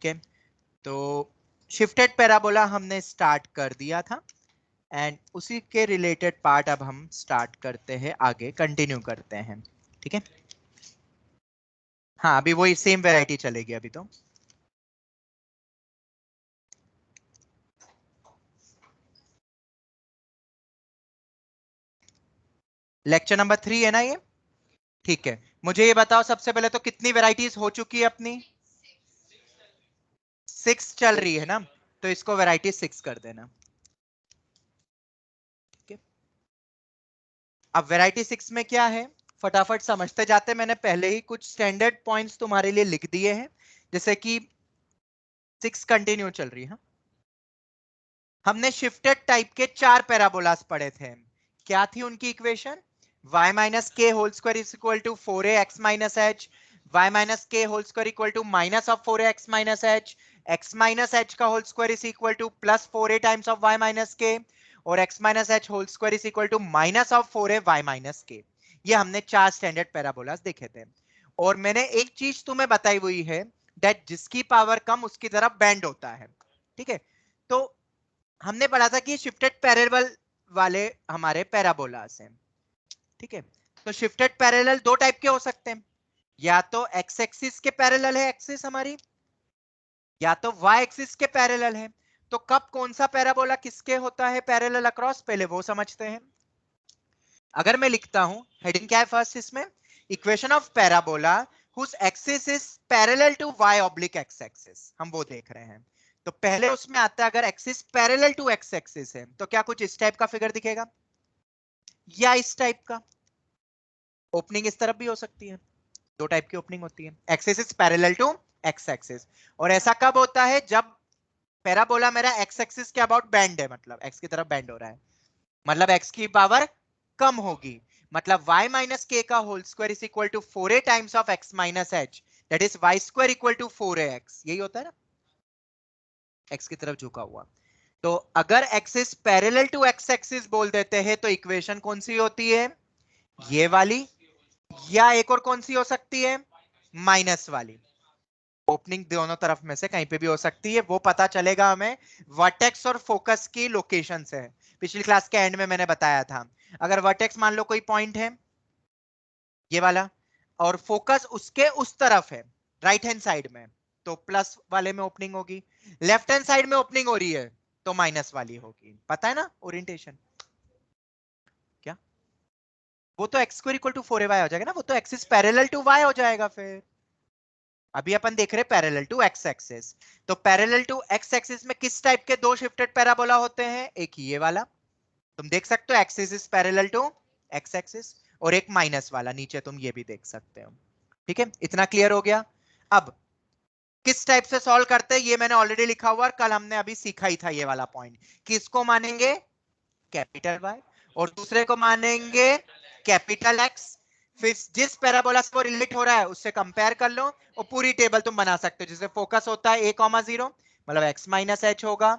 है, तो shifted parabola हमने स्टार्ट कर दिया था एंड उसी के रिलेटेड पार्ट अब हम स्टार्ट करते हैं, आगे कंटिन्यू करते हैं। ठीक है, हाँ अभी वही सेम वैरायटी चलेगी अभी तो। लेक्चर नंबर 3 है ना ये? ठीक है, मुझे ये बताओ सबसे पहले तो कितनी वैरायटीज हो चुकी है अपनी? 6 चल रही है ना, तो इसको वैरायटी 6 कर देना। अब वैरायटी 6 में क्या है, फटाफट समझते जाते। मैंने पहले ही कुछ स्टैंडर्ड पॉइंट्स तुम्हारे लिए लिख दिए हैं, जैसे कि 6 कंटिन्यू चल रही है। हमने शिफ्टेड टाइप के 4 पैराबोलास पढ़े थे। क्या थी उनकी equation? y minus K whole square is equal to 4ax minus H, y minus K whole square equal to minus of 4ax minus H, x minus H का whole square is equal to plus 4a times of y minus K, और x minus H whole square is equal to minus of 4a y minus के। ये हमने 4 standard parabolas देखे थे। और मैंने एक चीज तुम्हें बताई हुई है, दैट जिसकी पावर कम उसकी तरफ बेंड होता है। ठीक है, तो हमने पढ़ा था कि शिफ्टेड पैरेलल वाले हमारे पैराबोलास हैं। ठीक है, तो शिफ्टेड पैरेलल दो टाइप के हो सकते हैं, या तो एक्स एक्सिस के पैरेलल है एक्सिस हमारी, या तो वाई एक्सिस के पैरेलल है। तो कब कौन सा पैराबोला किसके होता है पैरेलल अक्रॉस, पहले वो समझते हैं। अगर मैं लिखता हूं, हेडिंग क्या है फर्स्ट इसमें, equation of parabola whose axis is parallel to y oblique x axis, हम वो देख रहे हैं। तो पहले उसमें आता है अगर axis parallel to x axis है तो क्या कुछ इस टाइप का फिगर दिखेगा या इस टाइप का। ओपनिंग इस तरफ भी हो सकती है, दो टाइप की ओपनिंग होती है। Axis is parallel to x axis, और ऐसा कब होता है जब पैराबोला मेरा एक्स एक्सिस के अबाउट बेंड है, मतलब एक्स की तरफ बेंड हो रहा है, मतलब एक्स की पावर कम होगी, मतलब y माइनस के का whole square is equal to 4a times of x minus h, that is y square equal to 4ax, यही होता है ना, x की तरफ झुका हुआ। तो अगर axis parallel to x axis बोल देते हैं तो इक्वेशन कौन सी होती है, ये वाली, या एक और कौन सी हो सकती है, माइनस वाली। ओपनिंग दोनों तरफ में से कहीं पे भी हो सकती है, वो पता चलेगा हमें वर्टेक्स और फोकस की लोकेशन से। पिछली क्लास के एंड में मैंने बताया था, अगर वर्टेक्स मान लो कोई पॉइंट है ये वाला, और फोकस उसके उस तरफ है राइट हैंड साइड में, तो प्लस वाले में ओपनिंग होगी। लेफ्ट हैंड साइड में ओपनिंग हो रही है तो माइनस वाली होगी, पता है ना ओरिएंटेशन। क्या वो तो x square equal to 4ay हो जाएगा ना, वो तो एक्सिस पैरेलल टू y हो जाएगा। फिर अभी अपन देख रहे हैं पैरेलल टू एक्स एक्सिस, तो पैरेलल टू एक्स एक्सिस में किस टाइप के दो शिफ्टेड पैराबोला होते हैं, एक ये वाला, तुम देख सकते हो axis is parallel to x axis, और एक माइनस वाला नीचे तुम ये भी देख सकते हो। ठीक है, इतना क्लियर हो गया। अब किस टाइप से सॉल्व करते हैं ये मैंने ऑलरेडी लिखा हुआ, कल हमने अभी सीखा ही था ये वाला पॉइंट। किसको मानेंगे, कैपिटल वाई, और दूसरे को मानेंगे कैपिटल एक्स। फिर जिस पैराबोला से वो रिलेट हो रहा है उससे कंपेयर कर लो, और पूरी टेबल तुम बना सकते हो। जिससे फोकस होता है a,0, मतलब x माइनस एच होगा,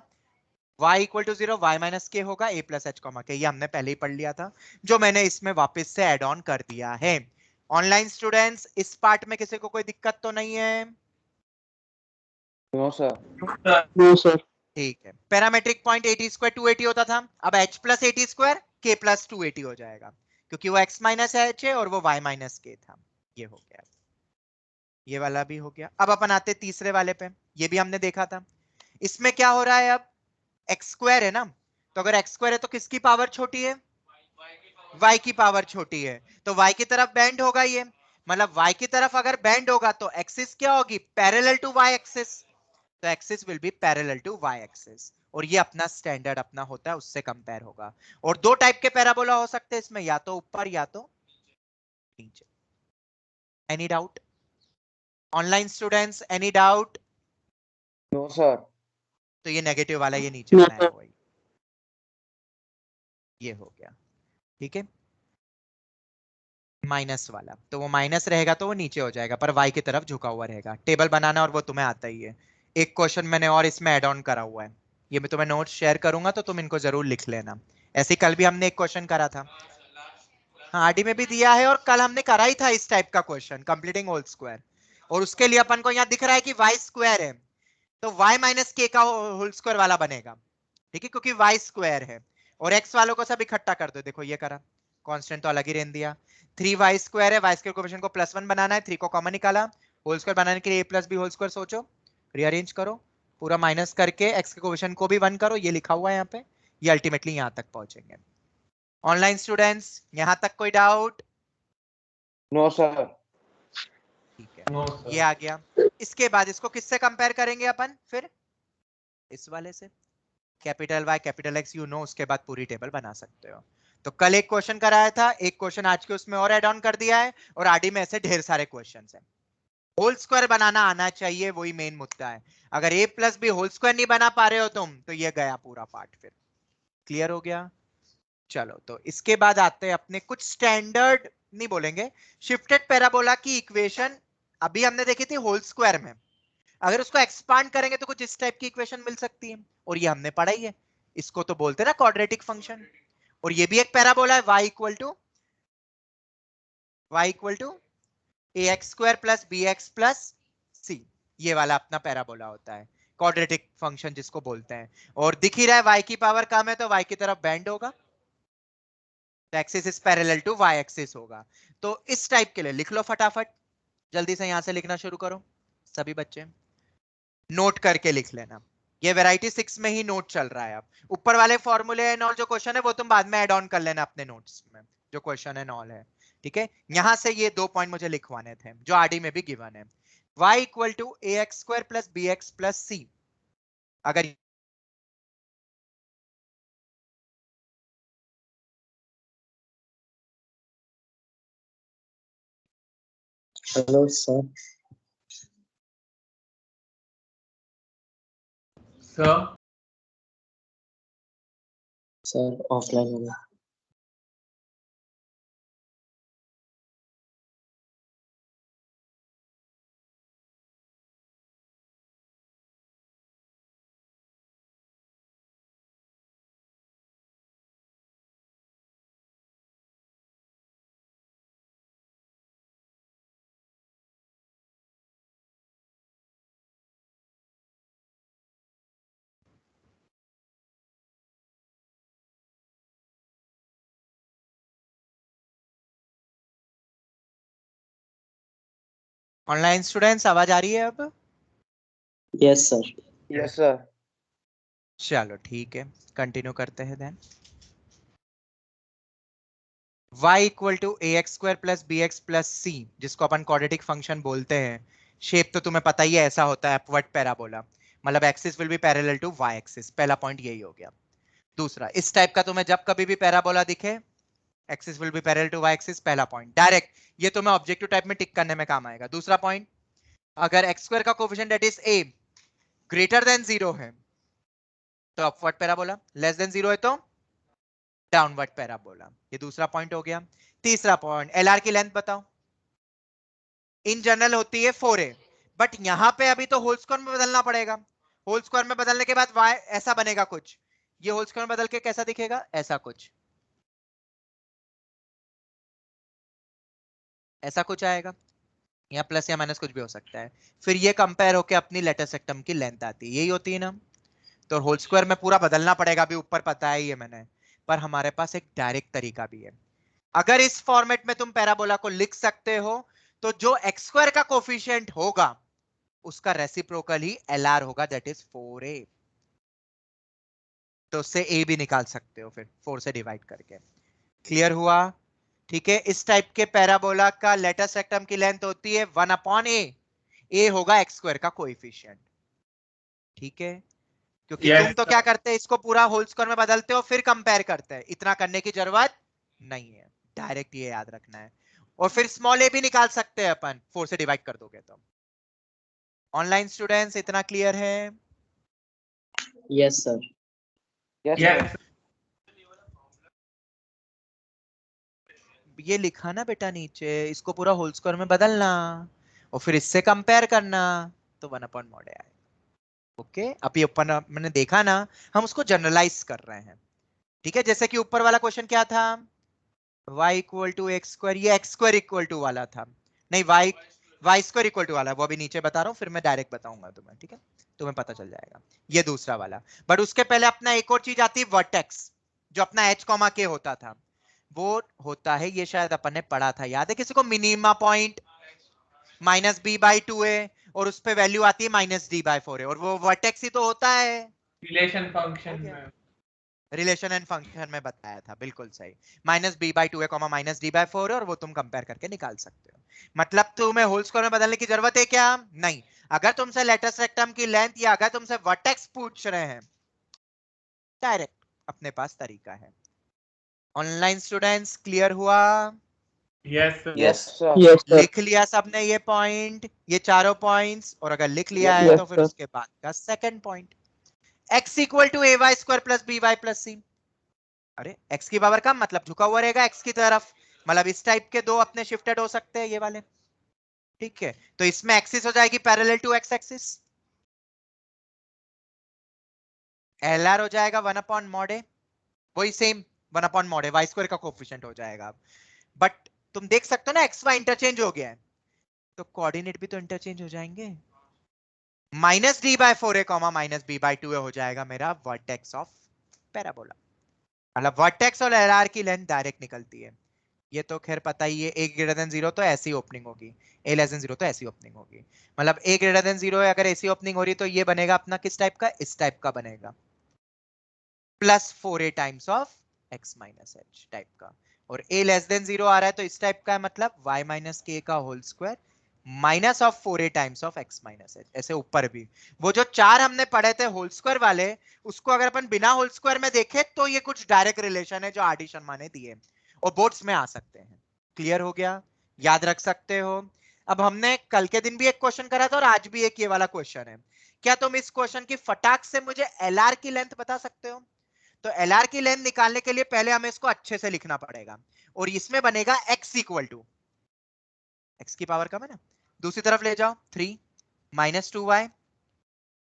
y equal to 0, y minus के होगा, a प्लस एच के, ये हमने पहले ही पढ़ लिया था, जो मैंने इसमें वापस से ऐड ऑन कर दिया है। ऑनलाइन स्टूडेंट्स, इस पार्ट में किसी को कोई दिक्कत तो नहीं है? No sir. No sir. ठीक है, पैरामेट्रिक पॉइंट 80 स्क्वायर 280 होता था, अब h plus 80 square k plus 280 हो जाएगा, क्योंकि वो x माइनस एच है और वो y माइनस के था। ये हो गया, ये वाला भी हो गया। अब अपन आते तीसरे वाले पे, ये भी हमने देखा था। इसमें क्या हो रहा है, अब एक्स स्क्वायर है ना, तो अगर एक्स स्क्वायर है तो किसकी पावर छोटी है, y की पावर छोटी है, तो y की तरफ बेंड होगा ये, मतलब y की तरफ अगर बेंड होगा तो एक्सिस क्या होगी, पैरेलल टू y एक्सिस, तो axis will be parallel to y axis, और ये अपना स्टैंडर्ड अपना होता है, उससे कंपेयर होगा। और दो टाइप के पैराबोला हो सकते हैं इसमें, या तो ऊपर या तो नीचे। Any doubt online students, any doubt? No sir. तो ये नेगेटिव वाला ये नीचे बनाया हुआ है, ये हो गया। ठीक है, माइनस वाला तो वो माइनस रहेगा तो वो नीचे हो जाएगा, पर y की तरफ झुका हुआ रहेगा। टेबल बनाना और वो तुम्हें आता ही है। एक क्वेश्चन मैंने और इसमें ऐड ऑन करा हुआ है, ये मैं तुम्हें नोट्स शेयर करूंगा तो तुम इनको जरूर लिख लेना। ऐसे कल भी हमने एक क्वेश्चन करा था, हाँ आरडी में भी दिया है, और कल हमने करा ही था इस टाइप का क्वेश्चन, कंप्लीटिंग होल स्क्वायर, और उसके लिए अपन को यहाँ दिख रहा है कि वाई स्क्वायर है, तो y माइनस के का होल स्क्वायर वाला बनेगा, ठीक है, क्योंकि y स्क्वायर है और x वालों को सब इकट्ठा कर दो, देखो ये करा, कांस्टेंट तो अलग ही रहने दिया, 3y स्क्वायर है, y स्क्वायर कोएफिशिएंट को +1 बनाना है, 3 को कॉमन निकाला, होल स्क्वायर बनाने के लिए a + b होल स्क्वायर सोचो, रीअरेंज करो, पूरा माइनस करके x के कोएफिशिएंट को भी 1 करो, ये लिखा हुआ है यहाँ पे, ये अल्टीमेटली यहाँ तक पहुंचेंगे। ऑनलाइन स्टूडेंट्स यहाँ तक कोई डाउट? No sir. ठीक है, ये आ गया। इसके बाद इसको किससे कंपेयर करेंगे अपन फिर? इस वाले से, capital Y capital X you know, उसके बाद पूरी टेबल बना सकते हो। तो कल एक क्वेश्चन कराया था, एक क्वेश्चन आज के उसमें और ऐड ऑन कर दिया है, और आरडी में ऐसे ढेर सारे क्वेश्चंस हैं। होल स्क्वायर बनाना आना चाहिए, वही मेन मुद्दा है। अगर a + b होल स्क्वायर नहीं बना पा रहे हो तुम, तो ये गया पूरा पार्ट। फिर क्लियर हो गया? चलो, तो इसके बाद आते हैं अपने कुछ स्टैंडर्ड, नहीं बोलेंगे, शिफ्टेड पैराबोला की इक्वेशन। अभी हमने देखी थी होल स्क्वायर में, अगर उसको एक्सपांड करेंगे तो कुछ इस टाइप की इक्वेशन मिल सकती है, और ये हमने पढ़ा ही है। इसको तो बोलते हैं ना क्वाड्रेटिक फंक्शन, और ये भी एक पैराबोला है, y equal to ax² + bx + c, ये वाला अपना पैराबोला होता है, क्वाड्रेटिक फंक्शन जिसको बोलते हैं। और दिख ही रहा है y की पावर कम है तो y की तरफ बेंड होगा, तो axis is parallel to y axis होगा। तो इस टाइप के लिए लिख लो फटाफट, जल्दी से यहां से लिखना शुरू करो सभी बच्चे, नोट करके लिख लेना। ये वैरायटी 6 में ही नोट चल रहा है। अब ऊपर वाले फॉर्मूले एंड ऑल जो क्वेश्चन है वो तुम बाद में ऐड ऑन कर लेना अपने नोट्स में, जो क्वेश्चन एंड ऑल है, ठीक है। यहां से ये 2 पॉइंट मुझे लिखवाने थे जो आरडी में भी गिवन है। y = ax² + bx + c, अगर हेलो सर। सर ऑफलाइन हो गया। ऑनलाइन स्टूडेंट्स आवाज आ रही है अब? Yes sir. Yes sir. चलो ठीक है, कंटिन्यू करते हैं then. y = ax² + bx + c, जिसको अपन क्वाड्रेटिक फंक्शन बोलते हैं। शेप तो तुम्हें पता ही है, ऐसा होता है अपवर्ड पैराबोला, मतलब axis will be parallel to y axis, पहला पॉइंट यही हो गया। दूसरा, इस टाइप का तुम्हें जब कभी भी पैराबोला दिखे, axis will be parallel to y axis, पहला पॉइंट डायरेक्ट, ये तुम्हें ऑब्जेक्टिव टाइप में टिक करने में काम आएगा। दूसरा पॉइंट, अगर x² का coefficient that is a greater than 0 है तो अपवर्ड पैराबोला, लेस देन 0 है तो डाउनवर्ड पैराबोला। ये दूसरा पॉइंट हो गया। तीसरा पॉइंट, एलआर की लेंथ बताओ। इन जनरल होती है 4a, बट यहां पे अभी तो होल स्क्वायर में बदलना पड़ेगा। होल स्क्वायर में बदलने के बाद y ऐसा बनेगा कुछ, ये होल स्क्वायर में बदल के कैसा दिखेगा, ऐसा कुछ, ऐसा कुछ आएगा, या प्लस या माइनस कुछ भी हो सकता है। फिर ये कंपेयर होके अपनी लेटर सेक्टम की लेंथ आती है, यही होती है ना। तो होल स्क्वायर में पूरा बदलना पड़ेगा, अभी ऊपर पता है ये मैंने, पर हमारे पास एक डायरेक्ट तरीका भी है। अगर इस फॉर्मेट में तुम पैराबोला को लिख सकते हो, तो जो x² का कोफिशिएंट होगा उसका रेसिप्रोकल ही LR होगा, दैट इज 4a। तो उससे a भी निकाल सकते हो फिर 4 से डिवाइड करके। क्लियर हुआ? ठीक है, इस टाइप के पैराबोला का लेटेस्ट रेक्टम की लेंथ होती है 1/a, a होगा x² का कोएफिशिएंट, ठीक है। क्योंकि तुम तो क्या करते हैं, इसको पूरा होल स्क्वायर में बदलते हो फिर कंपेयर करते हैं, इतना करने की जरूरत नहीं है, डायरेक्ट ये याद रखना है। और फिर स्मॉल a भी निकाल सकते हैं अपन, 4 से डिवाइड कर दोगे तो। ऑनलाइन स्टूडेंट्स इतना क्लियर है? Yes sir. Yes sir. ये लिखा ना बेटा नीचे, इसको पूरा होल स्क्वायर में बदलना और फिर इससे कंपेयर करना, तो 1/mod आएगा। ओके, अभी ऊपर मैंने देखा ना, हम उसको जनरलाइज कर रहे हैं, ठीक है। जैसे कि ऊपर वाला क्वेश्चन क्या था, y = x², ये x² = वाला था, नहीं y y square equal to वाला वो अभी नीचे बता रहा हूँ, फिर मैं डायरेक्ट बताऊंगा तुम्हें, ठीक है, तुम्हें पता चल जाएगा। ये दूसरा वाला, बट उसके पहले अपना एक और चीज आती है वर्टेक्स, जो अपना h कॉमा के होता था, वो होता है, ये शायद अपन ने पढ़ा था, याद है किसी को, minima point minus b by two है, और उस पे वैल्यू आती है माइनस डी बाई फोर है, और वो वर्टेक्स ही तो होता है। रिलेशन फंक्शन में, रिलेशन एंड फंक्शन में बताया था, बिल्कुल सही। माइनस बी बाई टू है comma minus D by four है, और वो तुम कंपेयर करके निकाल सकते हो। मतलब तुम्हें होल स्क्वायर में बदलने की जरूरत है क्या? नहीं। अगर तुमसे लेटेस्ट रेक्टम की लेंथ या अगर तुमसे वर्टेक्स पूछ रहे हैं, डायरेक्ट अपने पास तरीका है। ऑनलाइन स्टूडेंट्स क्लियर हुआ? Yes yes sir. लिख लिया सबने ये पॉइंट, ये चारों पॉइंट्स, और अगर लिख लिया है तो फिर उसके बाद का second point, x equal to A Y square plus B Y plus C. अरे x की पावर का मतलब झुका हुआ रहेगा x की तरफ, मतलब इस टाइप के दो अपने शिफ्टेड हो सकते हैं ये वाले, ठीक है। तो इसमें एक्सिस हो जाएगी parallel to x axis, LR हो जाएगा 1 अपॉन मॉड ए, वही same 1 upon mod a, Y square का कोफिशिएंट हो जाएगा। बट तुम देख सकते हो ना एक्स वाई इंटरचेंज हो गया है, तो कोऑर्डिनेट भी तो इंटरचेंज हो जाएंगे। Minus D by four A comma minus B by two A हो जाएगा मेरा वर्टेक्स ऑफ पैराबोला, मतलब वर्टेक्स और एलआर की लेंथ डायरेक्ट निकलती है। ये तो खैर पता ही है, ए ग्रेटर देन जीरो तो ऐसी ओपनिंग होगी, ए लेस देन जीरो तो ऐसी ओपनिंग होगी। मतलब ए ग्रेटर देन जीरो है, अगर ऐसी ओपनिंग हो रही तो ये बनेगा अपना किस टाइप का, इस टाइप का बनेगा, plus four a times of x minus H type का। और ए लेस देन जीरो आ रहा है तो इस टाइप का है, मतलब वाई माइनस के का whole square minus of four a times of x minus h. ऐसे ऊपर भी वो जो चार हमने पढ़े थे होल स्क्वायर वाले, उसको अगर अपन बिना होल स्क्वायर में देखें तो ये कुछ डायरेक्ट रिलेशन है जो आर डी शर्मा ने दिए, और बोर्ड्स में आ सकते हैं। क्लियर हो गया? याद रख सकते हो। अब हमने कल के दिन भी एक क्वेश्चन करा था और आज भी एक ये वाला क्वेश्चन है। क्या तुम इस क्वेश्चन की फटाक से मुझे एलआर की लेंथ बता सकते हो? तो एलआर की लेंथ निकालने के लिए पहले हमें इसको अच्छे से लिखना पड़ेगा, और इसमें बनेगा x इक्वल टू, एक्स की पावर कम है ना, दूसरी तरफ ले जाओ 3 minus two y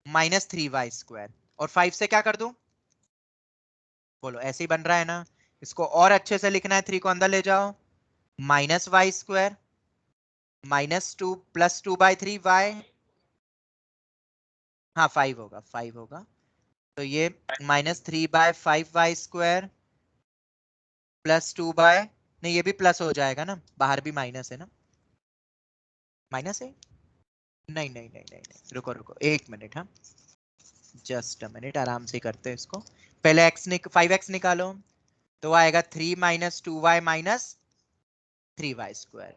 minus three y square, और 5 से क्या कर दूं? बोलो, ऐसे ही बन रहा है ना। इसको और अच्छे से लिखना है, 3 को अंदर ले जाओ, minus y square minus two plus two by three y, हाँ 5 होगा, 5 होगा। तो ये minus three by five y square plus two by, नहीं ये भी प्लस हो जाएगा ना, बाहर भी माइनस है ना, माइनस है, नहीं नहीं नहीं नहीं नहीं, रुको रुको एक मिनट, हाँ जस्ट अ मिनट, आराम से करते हैं इसको। पहले x फाइव एक्स निकालो, तो आएगा three minus two y minus three y square.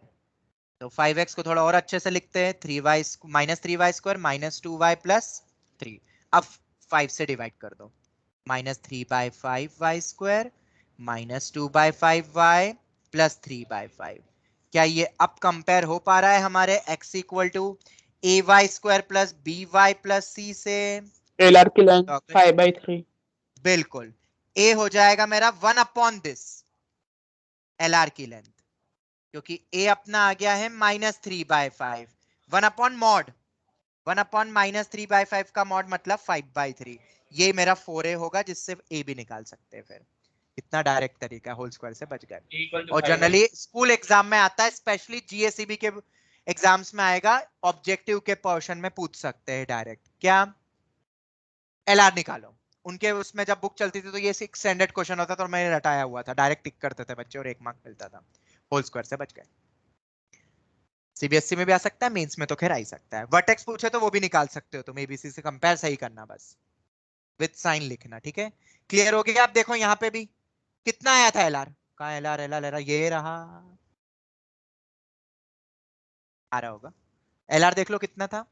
तो फाइव एक्स को थोड़ा और अच्छे से लिखते हैं, three y minus three y square minus two y plus three. अब 5 से डिवाइड कर दो, minus three by five y square minus two by five y plus three by five. क्या ये अब कंपेयर हो पा रहा है हमारे x equal to A Y square plus B Y plus C से? एलआर की लेंथ तो 5/3। बिल्कुल, a हो जाएगा मेरा 1 अपॉन दिस एलआर की लेंथ, क्योंकि a अपना आ गया है minus three by five, 1 upon mod, 1 upon minus three by five का मॉड मतलब 5/3, ये मेरा 4a होगा, जिससे a भी निकाल सकते हैं। फिर इतना डायरेक्ट तरीका, होल स्क्वायर से बच गए। इक्वल टू और 5 जनरली स्कूल एग्जाम में आता है, स्पेशली जीएसईबी के एग्जाम्स में आएगा, ऑब्जेक्टिव के पोर्शन में पूछ सकते हैं डायरेक्ट, क्या एलआर निकालो। उनके उसमें जब बुक चलती थी तो ये स्टैंडर्ड क्वेश्चन होता था, और मैंने रटाया हुआ था, डायरेक्ट टिक करते थे बच्चे और 1 मार्क मिलता था। होल स्क्वायर से बच गए। सीबीएसई में भी आ सकता है, मेंस में तो खैर आ ही सकता है। वर्टेक्स पूछे तो वो भी निकाल सकते हो तुम, एबीसी से कंपेयर सही करना, बस विद साइन लिखना, ठीक है। क्लियर हो गया? आप देखो यहाँ पे भी कितना आया था एलआर, कहाँ एलआर एलआर एलआर, ये रहा, आ रहा होगा। एलआर देख लो कितना था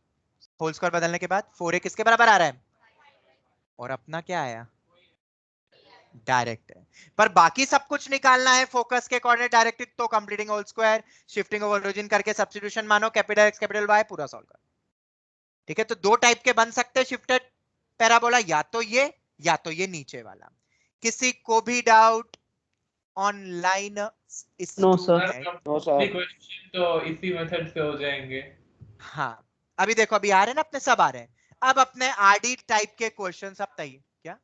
होल स्क्वायर बदलने के बाद, 4a किसके बराबर आ रहा है, और अपना क्या आया, डायरेक्ट है। पर बाकी सब कुछ निकालना है, फोकस के कोऑर्डिनेट डायरेक्टेड, तो completing whole square, shifting over origin करके सब्स्टिट्यूशन मानो, कैपिटल एक्स कैपिटल वाई पूरा सॉल्व कर, ठीक है। तो दो टाइप के बन सकते हैं शिफ्टेड पैराबोला, या तो ये नीचे वाला। किसी को भी doubt online no sir. Student? No sir. Question तो इसी मेथड से हो जाएंगे। हाँ, अभी देखो अभी आ रहे हैं ना अपने, सब आ रहे हैं। अब अपने आरडी टाइप के क्वेश्चन सब तैयार, क्या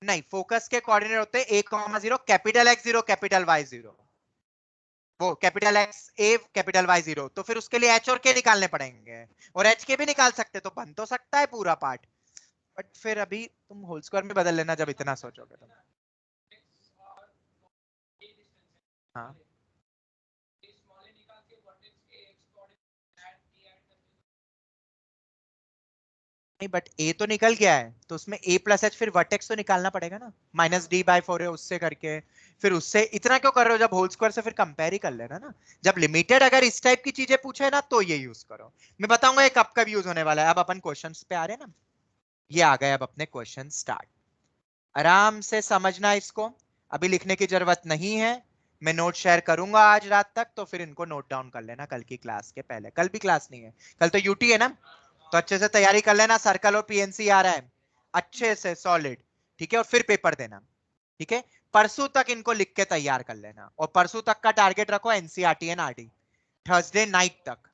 नहीं, फोकस के कोऑर्डिनेट होते हैं a, 0 capital x 0 capital y 0, वो कैपिटल एक्स ए कैपिटल वाई 0, तो फिर उसके लिए एच और के निकालने पड़ेंगे, और एच के भी निकाल सकते, तो बन तो सकता है पूरा पार्ट, बट फिर अभी तुम होल स्क्वायर में बदल लेना जब इतना सोचोगे तो। हाँ नहीं, बट ए तो निकल गया है, तो उसमें ए प्लस एच फिर वर्टेक्स तो निकालना पड़ेगा ना, माइनस डी बाई 4 है उससे करके, फिर उससे इतना क्यों कर रहे हो, जब होल स्क्वायर से फिर कंपेयर ही कर लेना ना। जब लिमिटेड अगर इस टाइप की चीजें पूछे ना तो ये यूज करो, मैं बताऊंगा ये कब कब यूज होने वाला है। अब अपन क्वेश्चंस पे आ रहे हैं ना, ये आ गए अब अपने क्वेश्चन स्टार्ट, आराम से समझना इसको, अभी लिखने की जरूरत नहीं है, मैं नोट शेयर करूंगा आज रात तक, तो फिर इनको नोट डाउन कर लेना कल की क्लास के पहले। कल भी क्लास नहीं है, कल तो यूटी है ना, तो अच्छे से तैयारी कर लेना, सर्कल और पीएनसी आ रहा है अच्छे से सॉलिड, ठीक है, और फिर पेपर देना, ठीक है। परसों तक इनको लिख के तैयार कर लेना, और परसों तक का टारगेट रखो NCERT and RD, Thursday night तक,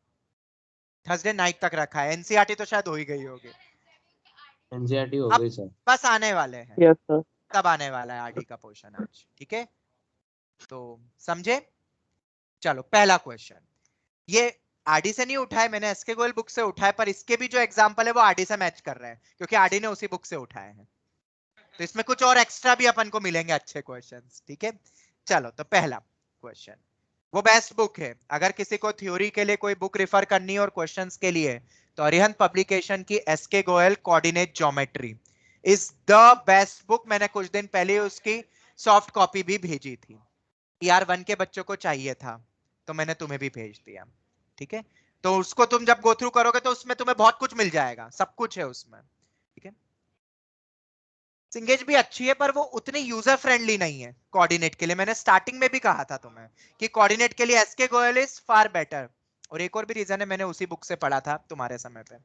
थर्सडे नाइट तक रखा है, एनसीईआरटी तो शायद हो ही गई होगी, एनसीईआरटी हो अब गई सर। बस आने वाले हैं, Yes, sir. तब आने वाला है आरडी का पोर्शन आज, ठीक है, तो समझे। चलो पहला क्वेश्चन, ये आरडी से नहीं उठाए मैंने, एसके गोयल बुक से उठाए, पर इसके भी जो एग्जांपल है वो आरडी से मैच कर रहे हैं, क्योंकि आरडी ने उसी बुक से उठाए हैं, तो इसमें कुछ और एक्स्ट्रा भी अपन को मिलेंगे अच्छे क्वेश्चंस, ठीक है। चलो तो पहला क्वेश्चन, वो बेस्ट बुक है, अगर किसी को थ्योरी के लिए कोई बुक रिफर करनी है और क्वेश्चंस के लिए, तो अरिहंत पब्लिकेशन की S K Goyal coordinate geometry is the best book. मैंने कुछ दिन पहले उसकी सॉफ्ट कॉपी भी भेजी थी, ईआर 1 के बच्चों को चाहिए था, तो मैंने तुम्हें भी भेज दिया, ठीक है। तो उसको तुम जब गो थ्रू करोगे तो उसमें तुम्हें बहुत कुछ मिल जाएगा, सब कुछ है उसमें, ठीक है। सिंगेज भी अच्छी है, पर वो उतनी यूजर फ्रेंडली नहीं है कोऑर्डिनेट के लिए, मैंने स्टार्टिंग में भी कहा था तुम्हें कि कोऑर्डिनेट के लिए S K Goyal is far better, और एक और भी रीजन है, मैंने उसी बुक से पढ़ा था तुम्हारे समय पे,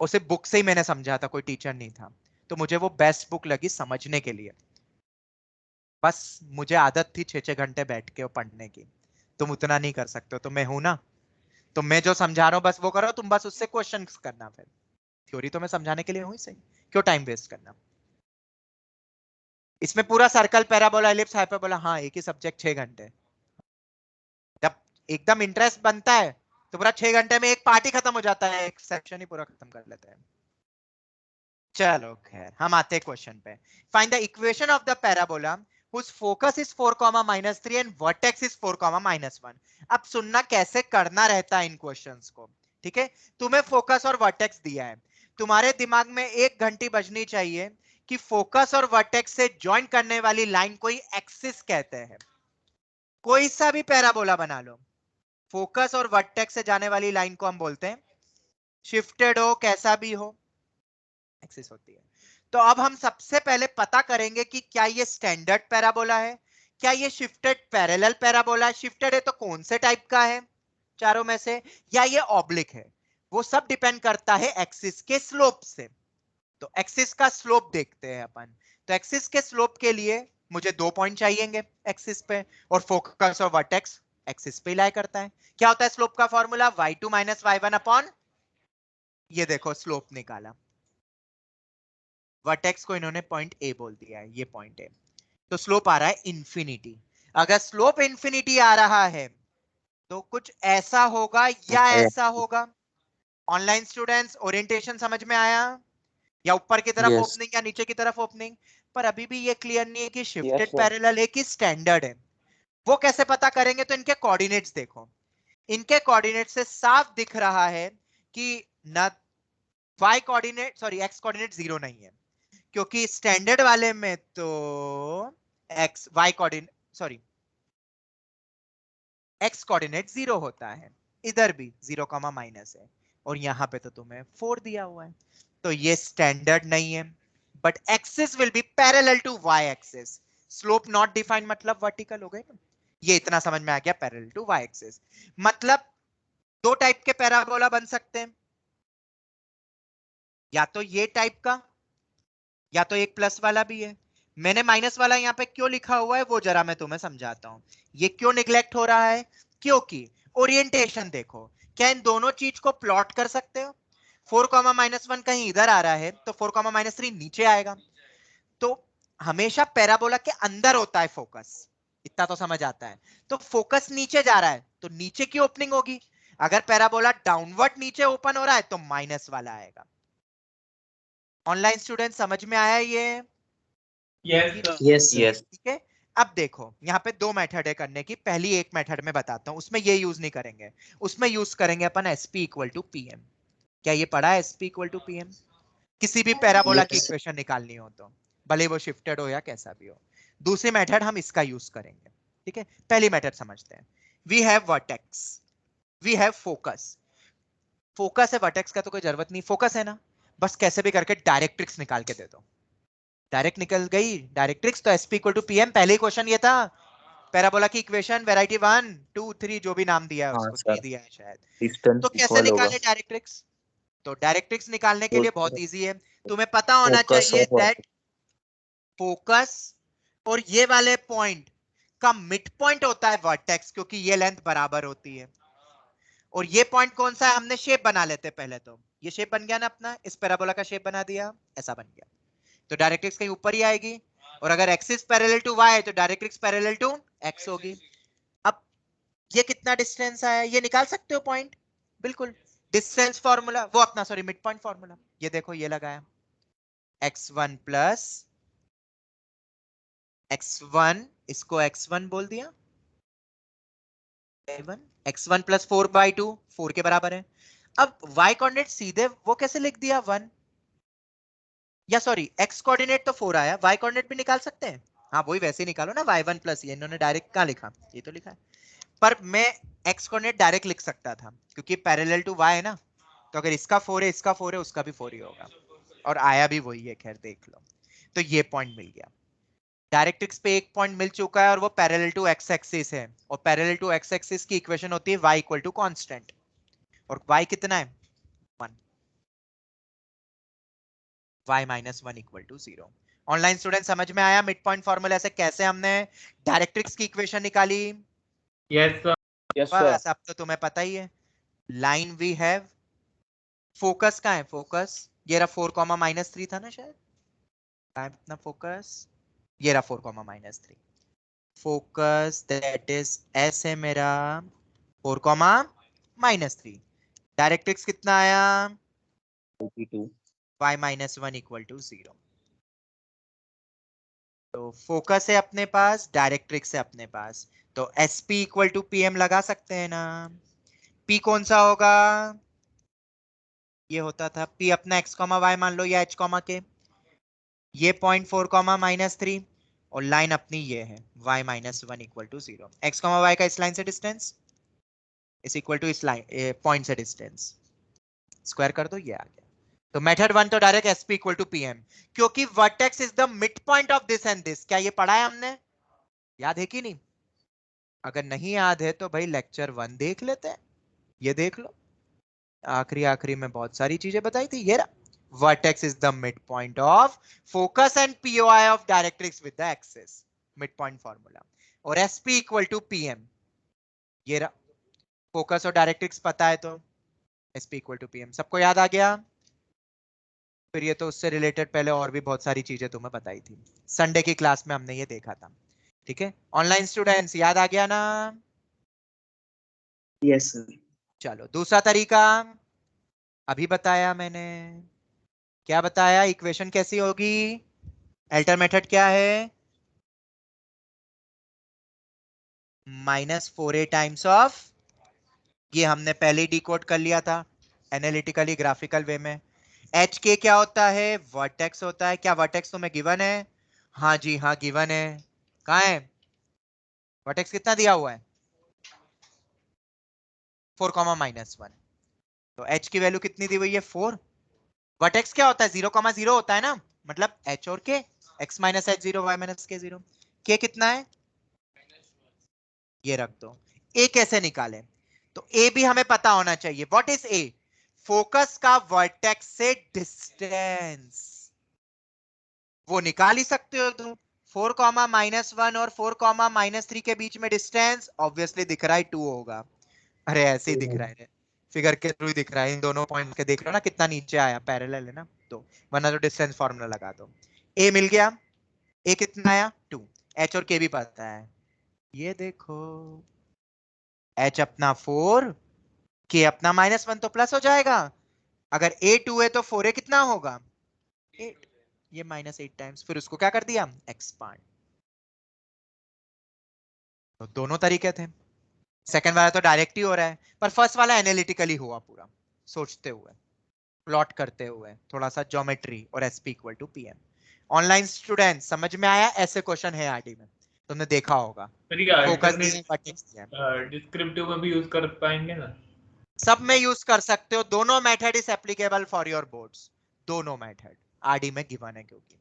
और सिर्फ बुक से ही मैंने समझा था, कोई टीचर नहीं था, तो मुझे वो बेस्ट बुक लगी समझने के लिए, बस मुझे आदत थी 6-6 घंटे बैठ के पढ़ने की, तुम उतना नहीं कर सकते हो, तो मैं हूं ना, तो मैं जो समझा रहा हूँ बस वो करो, तुम बस उससे क्वेश्चन करना, फिर थ्योरी तो मैं समझाने के लिए हूं ही सही, क्यों टाइम वेस्ट करना। इसमें पूरा सर्कल पैराबोला एलिप्स हाइपरबोला, हाँ एक ही सब्जेक्ट 6 घंटे, जब एकदम इंटरेस्ट बनता है तो पूरा 6 घंटे में एक पार्ट ही खत्म हो जाता है, एक सेक्शन ही पूरा खत्म कर लेते हैं। चलो खैर हम आते हैं क्वेश्चन पे, find the equation of the parabola whose focus is 4,-3 and vertex is 4,-1। अब सुनना कैसे करना रहता है इन क्वेश्चंस को, ठीक है। तुम्हें फोकस और वर्टेक्स दिया है, तुम्हारे दिमाग में एक घंटी बजनी चाहिए कि फोकस और वर्टेक्स से ज्वाइन करने वाली लाइन कोई एक्सिस कहते हैं, कोई सा भी पैराबोला बना लो, फोकस और वर्टेक्स से जाने वाली लाइन को हम बोलते हैं, शिफ्टेड हो कैसा भी हो एक्सिस होती है। तो अब हम सबसे पहले पता करेंगे कि क्या ये स्टैंडर्ड पैराबोला है, क्या ये शिफ्टेड पैरेलल पैराबोला है, शिफ्टेड है तो कौन से टाइप का है चारों में से, या ये ऑब्लिक है, वो सब डिपेंड करता है एक्सिस के स्लोप से। तो एक्सिस का स्लोप देखते हैं अपन, तो एक्सिस के स्लोप के लिए मुझे 2 पॉइंट चाहिएंगे एक्सिस पे, और फोकस और वर्टेक्स एक्सिस पे लाई करता है। क्या होता है स्लोप का फॉर्मूला, y2 - y1 अपॉन, ये देखो स्लोप निकाला, वर्टेक्स को इन्होंने पॉइंट ए बोल दिया है, ये पॉइंट है, तो स्लोप आ रहा है इंफिनिटी। अगर स्लोप इंफिनिटी आ रहा है तो कुछ ऐसा होगा या ऐसा होगा। ऑनलाइन स्टूडेंट्स ओरिएंटेशन समझ में आया, या ऊपर की तरफ Yes. ओपनिंग या नीचे की तरफ ओपनिंग, पर अभी भी ये क्लियर नहीं है कि शिफ्टेड Yes, sir. पैरेलल है कि स्टैंडर्ड है। वो कैसे पता करेंगे, तो इनके कोऑर्डिनेट्स देखो, इनके कोऑर्डिनेट से साफ दिख रहा है कि न y coordinate sorry x coordinate 0 नहीं है, क्योंकि स्टैंडर्ड वाले में तो x y coordinate sorry x coordinate 0 होता है, इधर भी 0, है, और यहां पे तो तुम्हें 4 दिया हुआ है, तो ये स्टैंडर्ड नहीं है, but axis will be parallel to y axis, slope not defined मतलब वर्टिकल हो गए ना, ये इतना समझ में आ गया, पैरेलल टू y एक्सिस मतलब 2 टाइप के पैराबोला बन सकते हैं, या तो ये टाइप का, या तो एक प्लस वाला भी है। मैंने माइनस वाला यहाँ पे क्यों लिखा हुआ है वो जरा मैं तुम्हें समझाता हूं, ये क्यों निग्लेक्ट हो रहा है, क्योंकि ओरिएंटेशन देखो, क्या इन दोनों चीज को प्लॉट कर सकते हो, 4,-1 कहीं इधर आ रहा है तो 4,-3 नीचे आएगा, तो हमेशा पैराबोला के अंदर होता है फोकस, इतना तो समझ आता है। तो फोकस नीचे जा रहा है तो नीचे की ओपनिंग होगी, अगर पैराबोला डाउनवर्ड नीचे ओपन हो रहा है तो माइनस वाला आएगा। ऑनलाइन स्टूडेंट समझ में आया ये? Yes sir. Yes, sir. Yes. ठीक है। अब देखो यहाँ पे दो मेथड है करने की, पहली एक मेथड में बताता हूं, उसमें ये यूज नहीं करेंगे, उसमें यूज करेंगे अपन एसपी इक्वल टू पीएम। क्या ये पढ़ा है एसपी इक्वल टू पीएम? किसी भी पैराबोला की Yes, sir. इक्वेशन निकालनी हो तो, भले वो शिफ्टेड हो या कैसा भी हो। दूसरी मेथड हम इसका यूज करेंगे, ठीक है। पहली मेथड समझते हैं। We have vertex, we have focus. Focus है, वर्टेक्स का तो कोई जरूरत नहीं, फोकस है ना, बस कैसे भी करके डायरेक्ट्रिक्स निकाल के दे दो। डायरेक्ट निकल गई डायरेक्ट्रिक्स, तो एसपी इक्वल टू पीएम। पहले क्वेश्चन ये था, पैराबोला की इक्वेशन वैरायटी 1 2 3 जो भी नाम दिया है हाँ उसको, सर, 3 दिया है शायद। डिस्टेंस तो कैसे इक्वल होगा निकाले डायरेक्ट्रिक्स? तो डायरेक्ट्रिक्स निकालने के लिए बहुत इजी है, तुम्हें पता होना फोकस चाहिए और दैट फोकस और ये वाले पॉइंट का मिड पॉइंट होता है वर्टेक्स, क्योंकि ये लेंथ बराबर होती है। और ये पॉइंट कौन सा है, हमने शेप बना लेते हैं पहले। तो ये शेप बन गया ना अपना, इस पैराबोला का शेप बना दिया, ऐसा बन गया। तो डायरेक्ट्रिक्स कहीं ऊपर ही आएगी, और अगर एक्सिस पैरेलल टू वाई है तो डायरेक्ट्रिक्स पैरेलल टू एक्स होगी। अब ये कितना डिस्टेंस आया ये निकाल सकते हो पॉइंट, बिल्कुल। डिस्टेंस फॉर्मूला वो अपना, सॉरी मिड पॉइंट फॉर्मूला, ये देखो ये लगाया, x1 प्लस x1, इसको x1 बोल दिया, x1 प्लस 4/2, 4 के बराबर है। अब y कोऑर्डिनेट सीधे वो कैसे लिख दिया 1, या सॉरी x कोऑर्डिनेट तो 4 आया, y कोऑर्डिनेट भी निकाल सकते हैं। हाँ वही वैसे ही निकालो ना, y1 प्लस, ये इन्होंने डायरेक्ट कहाँ लिखा, ये तो लिखा है। पर मैं x कोऑर्डिनेट डायरेक्ट लिख सकता था क्योंकि पैरेलल टू y है ना, तो अगर इसका 4 है इसका 4 है उसका भी 4 ही होगा, और आया भी वही है, खैर देख लो। तो ये पॉइंट मिल गया, डायरेक्ट्रिक्स पे एक पॉइंट मिल चुका है, और वो पैरेलल टू एक्स एक्सिस है, और पैरेलल टू एक्स एक्सिस की इक्वेशन होती है y इक्वल टू कांस्टेंट, और y कितना है 1, y minus 1 equal to 0। Online student समझ में आया मिड पॉइंट फॉर्मूला से कैसे हमने डायरेक्ट्रिक्स की इक्वेशन निकाली? Yes sir. यस सर, बस अब तो तुम्हें पता ही है। लाइन वी हैव, फोकस कहाँ है, फोकस ये रहा 4, -3 था ना शायद, अपना फोकस ये रहा 4, -3, फोकस दैट इज एस है मेरा 4, -3। डायरेक्ट्रिक्स कितना आया, 82 y माइनस 1 इक्वल टू 0। तो फोकस है अपने पास, डायरेक्ट्रिक्स है अपने पास, तो S P equal to P M लगा सकते हैं ना। p कौन सा होगा, ये होता था p अपना x, y मान लो, या h, के, ये 0.4, -3, और लाइन अपनी ये है y minus 1 equal to 0। x, y का इस लाइन से डिस्टेंस इस इक्वल टू इस लाइन पॉइंट से डिस्टेंस, स्क्वायर कर दो, ये आ गया। तो मेथड 1 तो direct SP equal to PM, क्योंकि vertex is the mid point of this and this. क्या ये पढ़ा है हमने, याद है कि नहीं? अगर नहीं याद है तो भाई लेक्चर 1 देख लेते हैं, ये देख लो, आखिरी आखिरी में बहुत सारी चीजें बताई थी। ये vertex is the mid point of focus and POI of directrix with the axis, mid point formula. और एसपी इक्वल टू पीएम, ये रहा, फोकस और डायरेक्ट्रिक्स पता है तो एसपी इक्वल टू पीएम, सबको याद आ गया। फिर ये तो उससे रिलेटेड पहले और भी बहुत सारी चीजें तुम्हें बताई थी, संडे की क्लास में हमने ये देखा था, ठीक है। ऑनलाइन स्टूडेंट्स याद आ गया ना? Yes, sir. चलो दूसरा तरीका अभी बताया मैंने, क्या बताया, इक्वेशन कैसी होगी, अल्टर मेथड क्या है, -4a टाइम्स ऑफ, ये हमने पहले ही डिकोड कर लिया था एनालिटिकली ग्राफिकल वे में। एच के क्या होता है, वर्टेक्स होता है। क्या वर्टेक्स तुम्हें गिवन है? हाँ जी हाँ गिवन है, कहाँ है वर्टेक्स, कितना दिया हुआ है 4, -1, तो एच की वैल्यू कितनी दी हुई है 4। वर्टेक्स क्या होता है 0, होता है ना, मतलब एच और के, x minus h 0, y minus k 0। के कितना है, ये रख दो। ए कैसे निकाले, तो ए भी हमें पता होना चाहिए, व्हाट इज ए, फोकस का वर्टेक्स से डिस्टेंस, वो निकाल ही सकते हो तुम। 4, -1 और 4, -3 के बीच में डिस्टेंस ऑब्वियसली दिख रहा है 2 होगा, अरे ऐसे ही दिख रहा है, फिगर के थ्रू ही दिख रहा है, इन दोनों पॉइंट के देख लो ना कितना नीचे आया, पैरेलल है ना, तो वरना तो डिस्टेंस फॉर्मूला लगा दो। ए मिल गया, ए कितना आया 2, एच और के भी पता है, ये देखो h अपना 4, k अपना -1 तो प्लस हो जाएगा। अगर a 2 है तो 4a कितना होगा 8, ये -8 टाइम्स, फिर उसको क्या कर दिया एक्सपांड। तो दोनों तरीके थे। सेकंड वाला तो डायरेक्ट ही हो रहा है, पर फर्स्ट वाला एनालिटिकली हुआ पूरा, सोचते हुए, प्लॉट करते हुए, थोड़ा सा ज्योमेट्री और SP equal to PM। Online student समझ में आया? ऐसे क्वेश्चन है आरडी में, तुमने देखा होगा। फोकस डिस्क्रिप्टिव में भी यूज कर पाएंगे ना? सब में यूज कर सकते हो, दोनों method is applicable for your boards. दोनों मेथड आरडी में गिवन है, क्योंकि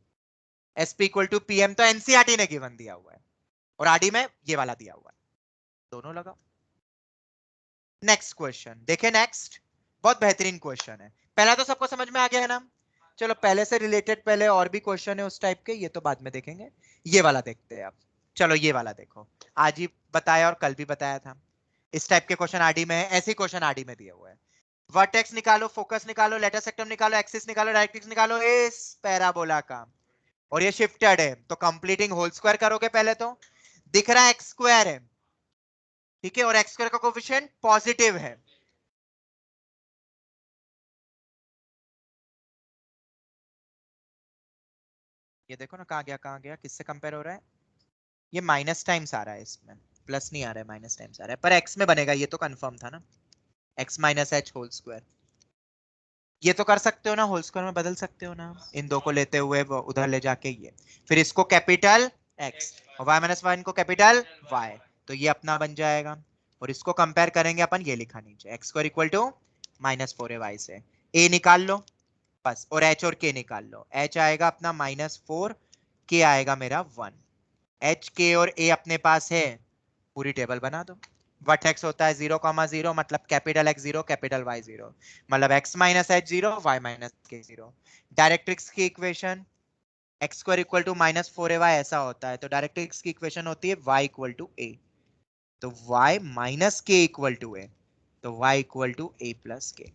SP इक्वल टू PM तो एनसीईआरटी ने गिवन दिया हुआ है, और आरडी में ये वाला दिया हुआ है, दोनों लगाओ। नेक्स्ट क्वेश्चन देखें। नेक्स्ट बहुत बेहतरीन क्वेश्चन है। पहला तो सबको समझ में आ गया है ना? चलो पहले से रिलेटेड पहले और भी क्वेश्चन है उस टाइप के, ये तो बाद में देखेंगे। ये वाला देखते हैं आप। चलो ये वाला देखो, आज ही बताया और कल भी बताया था। इस टाइप के क्वेश्चन आरडी में है, ऐसे क्वेश्चन आरडी में दिए हुए हैं। वर्टेक्स निकालो, फोकस निकालो, लेटर सेक्टम निकालो, एक्सिस निकालो, डायरेक्ट्रिक्स निकालो इस पैराबोला का, और ये शिफ्टेड है तो कंप्लीटिंग होल स्क्वायर करोगे। पहले तो दिख रहा है एक्स स्क्वायर है, ठीक है, और एक्स स्क्वायर का कोफिशिएंट पॉजिटिव है। ये देखो ना कहां गया कहां गया, किससे कंपेयर हो रहा है? ये माइनस टाइम्स आ रहा है, इसमें प्लस नहीं आ रहा है, माइनस टाइम्स आ रहा है, पर एक्स में बनेगा, ये तो कंफर्म था ना, x minus H whole square. ये तो कर सकते हो ना, होल स्क्वायर में बदल सकते हो ना, इन दो को लेते हुए उधर ले जाके, ये फिर इसको कैपिटल एक्स और y माइनस वन को कैपिटल y, तो ये अपना बन जाएगा। और इसको कंपेयर करेंगे अपन, ये लिखा नीचे x square equal to -4ay से। a निकाल लो बस, और h और k निकाल लो। h आएगा अपना -4, k आएगा मेरा 1। h k और a अपने पास है, पूरी टेबल बना दो। वर्टेक्स होता है 0,0, मतलब कैपिटल X 0 कैपिटल Y 0, मतलब x minus h 0 y minus k 0। Directrix की equation x square equal to -4ay ऐसा होता है, तो डायरेक्ट्रिक्स की इक्वेशन होती है y इक्वल टू a, तो y minus k equal to a, तो y equal to a plus k.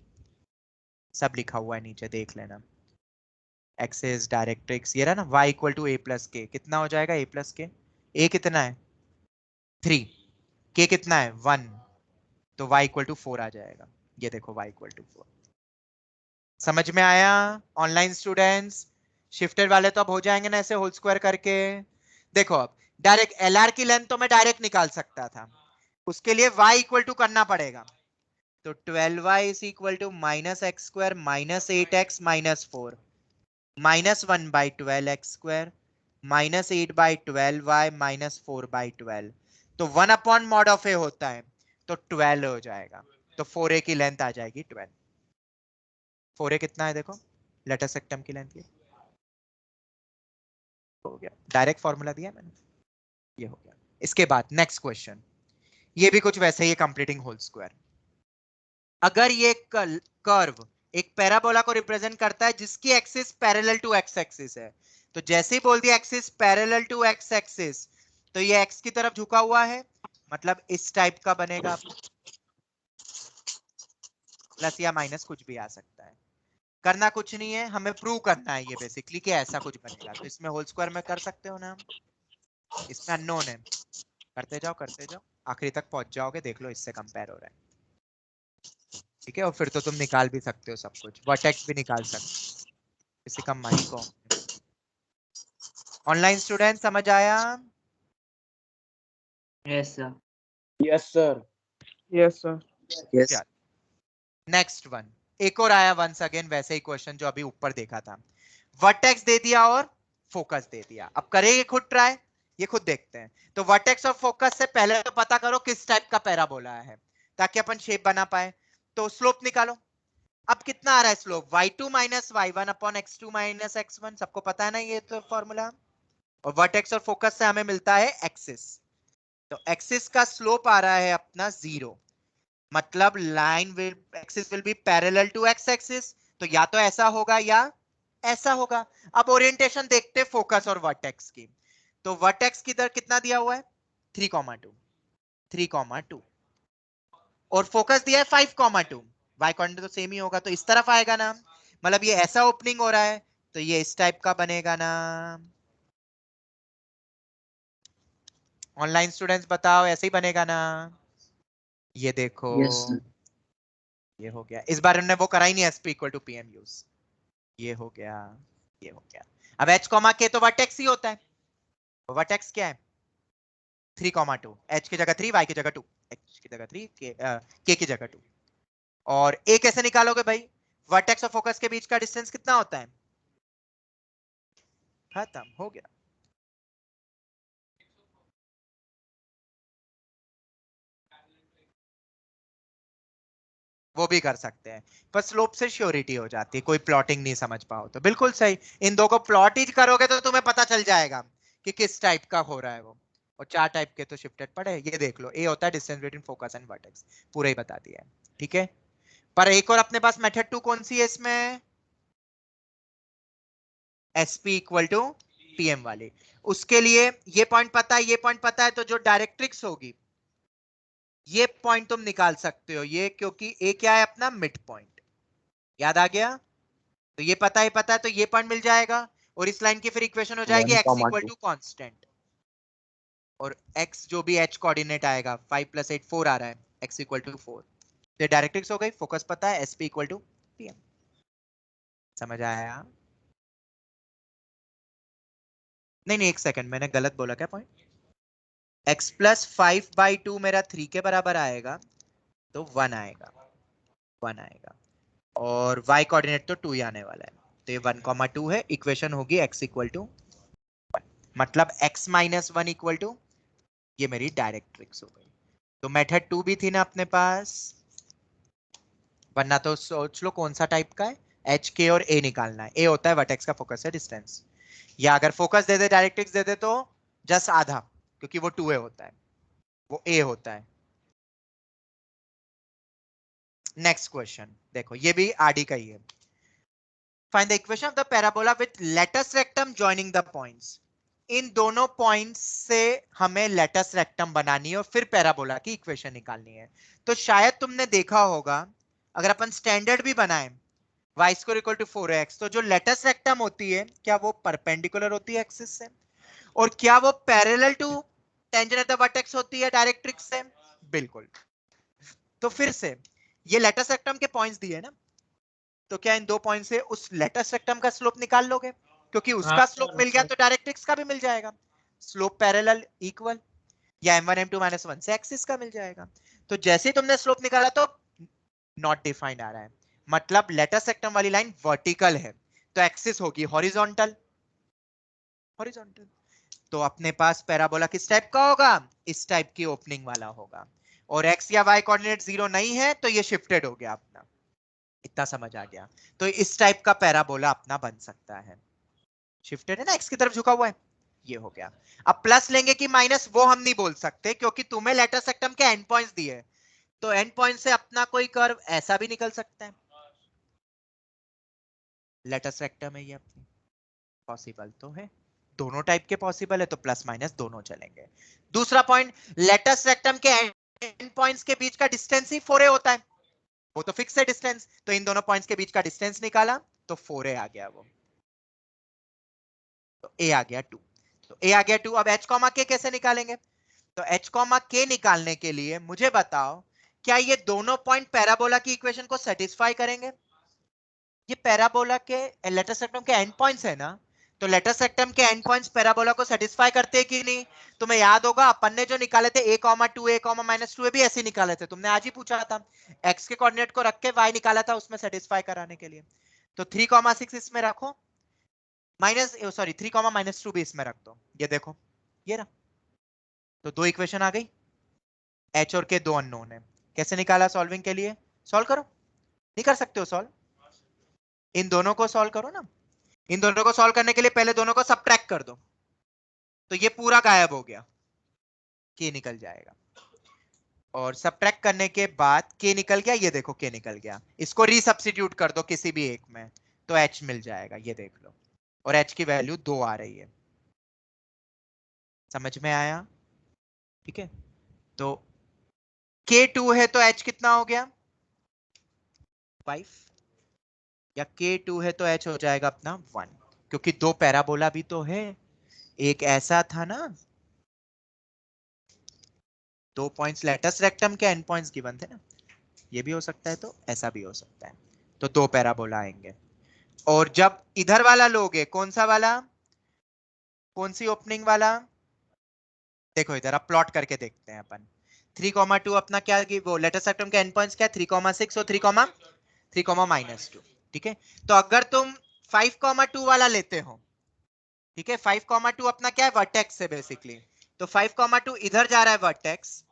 सब लिखा हुआ है नीचे, देख लेना। एक्सेस डायरेक्ट्रिक्स ये रहा ना, y equal to a plus k, कितना हो जाएगा a प्लस के, a कितना है 3, k कितना है 1, तो y इक्वल टू 4 आ जाएगा। ये देखो y इक्वल टू 4। समझ में आया ऑनलाइन स्टूडेंट्स? शिफ्टेड वाले तो अब हो जाएंगे ना ऐसे होल स्क्वायर करके। देखो अब डायरेक्ट LR की लेंथ तो मैं डायरेक्ट निकाल सकता था, उसके लिए y इक्वल टू करना पड़ेगा, तो 12y is equal to -x² minus 8x minus 4, -1/12x² minus 8/12y minus 4/12, तो 1/mod(a) होता है, तो 12 हो जाएगा, तो 4a की लेंथ आ जाएगी 12। 4a कितना है देखो, लेटर सेक्टम की लेंथ, ये हो गया, डायरेक्ट फॉर्मूला दिया मैंने, ये हो गया। इसके बाद नेक्स्ट क्वेश्चन, ये भी कुछ वैसे ही, कंप्लीटिंग होल स्क्वायर। अगर ये कर्व एक पैराबोला को रिप्रेजेंट करता है जिसकी axis parallel to x axis है, तो जैसे ही बोल दिया axis parallel to x axis, तो ये एक्स की तरफ झुका हुआ है, मतलब इस टाइप का बनेगा, प्लस या माइनस कुछ भी आ सकता है। करना कुछ नहीं है, हमें प्रूव करना है ये बेसिकली कि ऐसा कुछ बनेगा, तो इसमें होल स्क्वायर में कर सकते हो ना हम, इसमें अननोन है, करते जाओ आखिरी तक पहुंच जाओगे, देख लो इससे कंपेयर हो रहा है, ठीक है। और फिर तो तुम निकाल भी सकते हो सब कुछ, वर्टेक्स भी निकाल सकते हो, किसी का माइक को। ऑनलाइन स्टूडेंट समझ आया? Yes, sir. Yes, sir. Yes, sir. Yes. Next one, एक और आया वंस अगेन वैसे ही क्वेश्चन जो अभी ऊपर देखा था। वर्टेक्स दे दिया और फोकस दे दिया, अब करेंगे खुद ट्राई, ये खुद देखते हैं। तो वर्टेक्स और फोकस से पहले तो पता करो किस टाइप का पैराबोला है, ताकि अपन शेप बना पाए। तो स्लोप निकालो, अब कितना आ रहा है slope, y2 minus y1 upon x2 minus x1, सबको पता है ना ये तो फॉर्मूला। और वर्टेक्स और फोकस से हमें मिलता है एक्सिस, तो एक्सिस का स्लोप आ रहा है अपना 0, मतलब line will axis will be parallel to x axis, तो या तो ऐसा होगा या ऐसा होगा। अब ओरिएंटेशन देखते फोकस और वर्टेक्स की, तो वर्टेक्स की दर कितना दिया हुआ है 3,2, 3,2, और फोकस दिया है 5,2, y कोऑर्डिनेट तो सेम ही होगा, तो इस तरफ आएगा ना, मतलब ये ऐसा ओपनिंग हो रहा है, तो ये इस टाइप का बनेगा ना, ऑनलाइन स्टूडेंट्स बताओ, ऐसे ही बनेगा ना? ये देखो, Yes, sir. ये हो गया। इस बार हमने वो करा ही नहीं, SP equal to PM use. ये हो गया, ये हो गया। अब एच कॉमा के तो वर्टेक्स ही होता है। वर्टेक्स क्या है? 3,2। एच की जगह 3, वाई की जगह 2। एच की जगह 3, के की जगह 2। और ए कैसे निकालोगे भाई? वर्टेक्स और फोकस के बीच का डिस्टेंस कितना होता है? खत्म हो गया। वो भी कर सकते हैं, पर स्लोप से श्योरिटी हो जाती है, कोई प्लॉटिंग नहीं समझ पाओ तो। बिल्कुल सही, इन दो को प्लॉट ही करोगे तो तुम्हें पता चल जाएगा कि किस टाइप का हो रहा है वो। और 4 टाइप के तो शिफ्टेड पड़े, ये देख लो। ए होता है distance between focus and vertex, पूरा ही बता दिया है, ठीक है। पर एक और अपने पास मेथड 2 कौन सी है इसमें? एसपी इक्वल टू पीएम वाली। उसके लिए ये पॉइंट पता है, ये पॉइंट पता है, तो जो डायरेक्ट्रिक्स होगी ये पॉइंट तुम निकाल सकते हो, ये, क्योंकि ए क्या है अपना? Mid point. याद आ गया? तो ये पता ही पता है, तो ये पॉइंट मिल जाएगा। और इस लाइन की फिर इक्वेशन हो जाएगी x इक्वल 1,2. टू कांस्टेंट, और x जो भी h कोऑर्डिनेट आएगा, 5 + 8 4 आ रहा है, x इक्वल टू 4। तो डायरेक्ट्रिक्स हो गई, फोकस पता है, sp इक्वल टू pm। समझ आया? नहीं नहीं, एक सेकंड, मैंने गलत बोला क्या पॉइंट? x + 5/2 मेरा 3 के बराबर आएगा, तो 1 आएगा, 1 आएगा। और y कोऑर्डिनेट तो 2 ही आने वाला है, तो ये 1,2 है। इक्वेशन होगी x इक्वल टू 1, मतलब x - 1 इक्वल टू, ये मेरी डायरेक्ट्रिक्स हो गई। तो मेथड 2 भी थी ना अपने पास, वरना तो सोच लो कौन सा टाइप का है। एच के और ए निकालना है। ए होता है वर्टेक्स का फोकस है डिस्टेंस, या अगर फोकस दे दे डायरेक्ट्रिक्स दे दे तो जस्ट आधा, क्योंकि वो 2a होता है, वो a होता है। नेक्स्ट क्वेश्चन देखो, ये भी आरडी का ही है। Find the equation of the parabola with latus rectum joining the points. इन दोनों पॉइंट्स से हमें लेटस रेक्टम बनानी है और फिर पैराबोला की इक्वेशन निकालनी है। तो शायद तुमने देखा होगा, अगर अपन स्टैंडर्ड भी बनाए y² इक्वल टू 4x, तो जो लेटस रेक्टम होती है, क्या वो परपेंडिकुलर होती है एक्सिस से? और क्या वो parallel to tangent at the vertex होती है डायरेक्ट्रिक्स से? बिल्कुल। तो फिर से ये लेटस रेक्टम के पॉइंट्स दिए ना, तो क्या इन दो पॉइंट से उस लेटस रेक्टम का स्लोप निकाल लोगे? क्योंकि उसका स्लोप मिल गया तो डायरेक्ट्रिक्स का भी मिल जाएगा। स्लोप पैरेलल इक्वल, या m1 m2 - 1 से एक्सिस का मिल जाएगा। तो जैसे ही तुमने स्लोप निकाला तो नॉट डिफाइंड आ रहा है, मतलब लेटस रेक्टम वाली लाइन वर्टिकल है, तो एक्सिस होगी हॉरिजॉन्टल। हॉरिजॉन्टल, तो अपने पास पैराबोला किस टाइप का होगा? इस टाइप की ओपनिंग वाला होगा। और x या y कोऑर्डिनेट 0 नहीं है, तो ये शिफ्टेड हो गया अपना। इतना समझ आ गया? तो इस टाइप का पैराबोला अपना बन सकता है। शिफ्टेड है ना, x की तरफ झुका हुआ है, ये हो गया। अब प्लस लेंगे कि माइनस, वो हम नहीं बोल सकते, क्योंकि तुम्हें लेटस रेक्टम के एंड पॉइंट्स दिए, तो एंड पॉइंट से अपना कोई कर्व ऐसा भी निकल सकता है। लेटस रेक्टम है ये अपनी, पॉसिबल तो है, दोनों टाइप के पॉसिबल है, तो प्लस माइनस दोनों चलेंगे। दूसरा पॉइंट, लेटस रेक्टम के एंड पॉइंट्स के बीच का डिस्टेंस ही 4a होता है, वो तो फिक्स है डिस्टेंस, तो इन दोनों पॉइंट्स के बीच का डिस्टेंस निकाला तो 4a आ गया, वो तो a आ गया 2। तो a आ गया 2। अब h के कैसे निकालेंगे? तो h के निकालने के लिए मुझे बताओ, क्या ये दोनों पॉइंट पैराबोला की इक्वेशन को सेटिस्फाई करेंगे? ये पैराबोला के लेटस रेक्टम के एंड पॉइंट्स है ना, तो लेटस रेक्टम के एंड पॉइंट्स पैराबोला को सेटिस्फाई करते हैं कि नहीं? तुम्हें याद होगा अपन ने जो निकाले थे a, 2, a, -2 भी ऐसे निकाले थे, तुमने आज ही पूछा था। x के कोऑर्डिनेट को रख के y निकाला था उसमें सेटिस्फाई कराने के लिए। तो 3,6 इसमें रखो, सॉरी 3, -2 भी इसमें रख दो, ये देखो ये रहा। तो दो इक्वेशन आ गई, h और k दो अननोन है। कैसे निकाला सॉल्विंग के लिए? सॉल्व करो, नहीं कर सकते हो सॉल्व? इन दोनों को सॉल्व करो ना। इन दोनों को सॉल्व करने के लिए पहले दोनों को सबट्रैक्ट कर दो, तो ये पूरा गायब हो गया, k निकल जाएगा। और सबट्रैक्ट करने के बाद k निकल गया, ये देखो k निकल गया, इसको रीसब्स्टिट्यूट कर दो किसी भी एक में, तो h मिल जाएगा, ये देख लो। और h की वैल्यू 2 आ रही है। समझ में आया? ठीक है, तो k2 है तो h कितना हो गया? 5। या k2 है तो h हो जाएगा अपना 1, क्योंकि दो पैराबोला भी तो है, एक ऐसा था ना, 2 पॉइंट्स लेटस रेक्टम के एंड पॉइंट्स गिवन थे ना, ये भी हो सकता है तो ऐसा भी हो सकता है, तो 2 पैराबोला आएंगे। और जब इधर वाला लोगे, कौन सा वाला, कौन सी ओपनिंग वाला, देखो इधर अब प्लॉट करके देखते हैं अपन। 3,2 अपना क्या, वो लेटस रेक्टम के एंड पॉइंट्स क्या है, 3,6 और 3,2, ठीक है। तो अगर तुम 5,2 वाला लेते हो, ठीक है, 5,2 अपना क्या है, वर्टेक्स है बेसिकली, तो 5,2 इधर जा रहा है वर्टेक्स,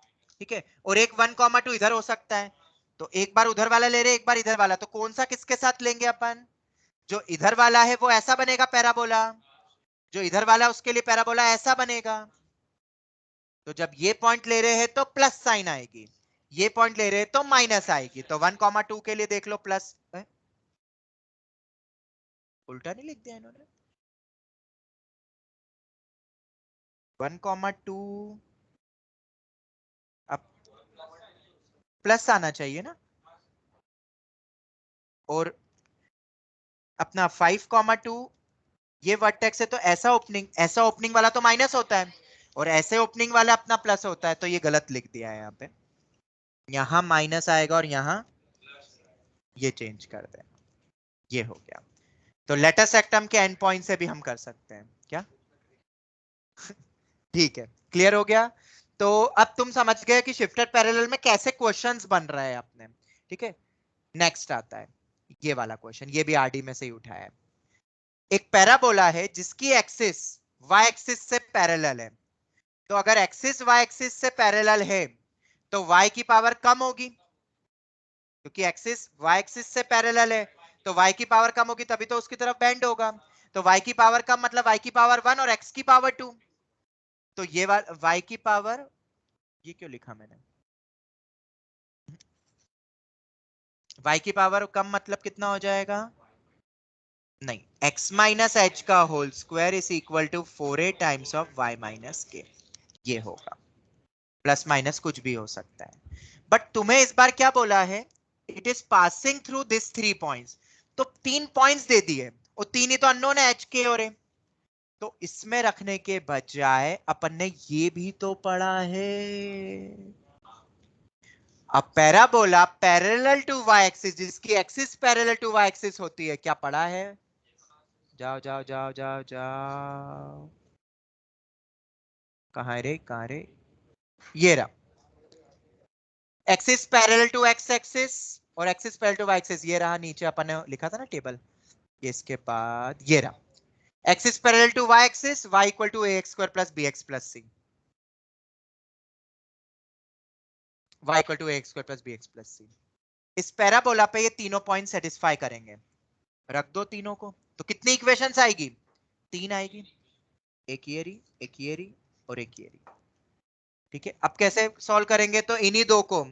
ठीक है, और एक 1,2 इधर हो सकता है, तो एक बार उधर वाला ले रहे, एक बार इधर वाला, तो कौन सा किसके साथ लेंगे अपन, जो इधर वाला है वो ऐसा बनेगा पैराबोला, जो इधर वाला उसके लिए पैराबोला ऐसा बनेगा। तो जब ये पॉइंट ले रहे हैं तो प्लस साइन आएगी, ये पॉइंट ले रहे हैं तो माइनस आएगी, तो 1,2 के लिए देख लो प्लस, उल्टा नहीं लिख दिया इन्होंने, 1,2 अब प्लस आना चाहिए ना, और अपना 5,2 ये वर्टेक्स है तो ऐसा ओपनिंग वाला तो माइनस होता है, और ऐसे ओपनिंग वाला अपना प्लस होता है, तो ये गलत लिख दिया है यहाँ पे, यहां माइनस आएगा और यहां ये चेंज कर देना, ये हो गया। तो लेटस रेक्टम के एंड पॉइंट से भी हम कर सकते हैं क्या ठीक है, क्लियर हो गया। तो अब तुम समझ गए कि शिफ्टेड पैरेलल में कैसे क्वेश्चंस बन रहे हैं अपने, ठीक है। नेक्स्ट आता है ये वाला क्वेश्चन, ये भी आरडी में से ही उठाया है। एक पैराबोला है जिसकी एक्सिस वाई एक्सिस से पैरेलल है, तो अगर एक्सिस वाई एक्सिस से पैरेलल है तो y की पावर कम होगी, क्योंकि एक्सिस y एक्सिस से पैरेलल है, तो y की पावर कम होगी, तभी तो उसकी तरफ बेंड होगा, तो y की पावर कम मतलब y की पावर 1 और x की पावर 2, तो ये y की पावर, ये क्यों लिखा मैंने, y की पावर कम मतलब कितना हो जाएगा, नहीं, x माइनस एच का whole square is equal to 4a times of y minus के, ये होगा, प्लस माइनस कुछ भी हो सकता है। बट तुम्हें इस बार क्या बोला है, it is passing through this 3 points, तो 3 पॉइंट्स दे दिए और 3 ही तो अननोन है, एच के और ए, तो इसमें रखने के बजाय अपन ने ये भी तो पढ़ा है, अब parabola parallel to Y axis, जिसकी axis parallel to Y axis होती है, क्या पढ़ा है, जाओ जाओ जाओ जाओ जाओ, कहां रे, ये रहा, axis parallel to x axis और axis parallel to Y axis, ये रहा, नीचे अपन ने लिखा था ना टेबल, इसके बाद ये रहा axis parallel to Y axis, y equal to ax square plus bx plus c, y equal to ax square plus bx plus c। इस पैराबोला पे ये तीनों पॉइंट सेटिस्फाई करेंगे, रख दो तीनों को, तो कितनी इक्वेशंस आएगी, 3 आएगी, एक ये रही, एक ये रही और एक ये रही, ठीक है। अब कैसे सॉल्व करेंगे, तो इन्हीं दो को,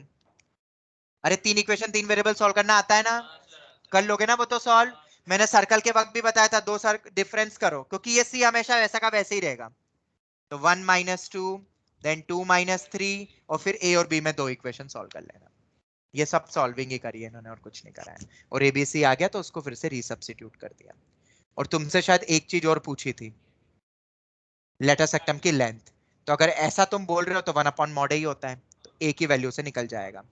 अरे 3 इक्वेशन 3 वेरिएबल सॉल्व करना आता है ना, कर लोगे ना वो तो सॉल्व, मैंने सर्कल के वक्त भी बताया था, 2 डिफरेंस करो, क्योंकि ये सी हमेशा वैसा का वैसे ही रहेगा, तो 1 माइनस 2 देन 2 माइनस 3 और फिर ए और बी में 2 इक्वेशन सॉल्व कर लेना, ये सब सॉल्विंग ही करी है इन्होंने और कुछ नहीं करा है, और एबीसी आ गया तो उसको फिर से रीसब्स्टिट्यूट कर दिया। और तुमसे शायद एक चीज और पूछी थी, लेटर सेक्टम की लेंथ, तो अगर ऐसा तुम बोल रहे हो तो 1/mod ही होता है, तो ए की वैल्यू से निकल जाएगा,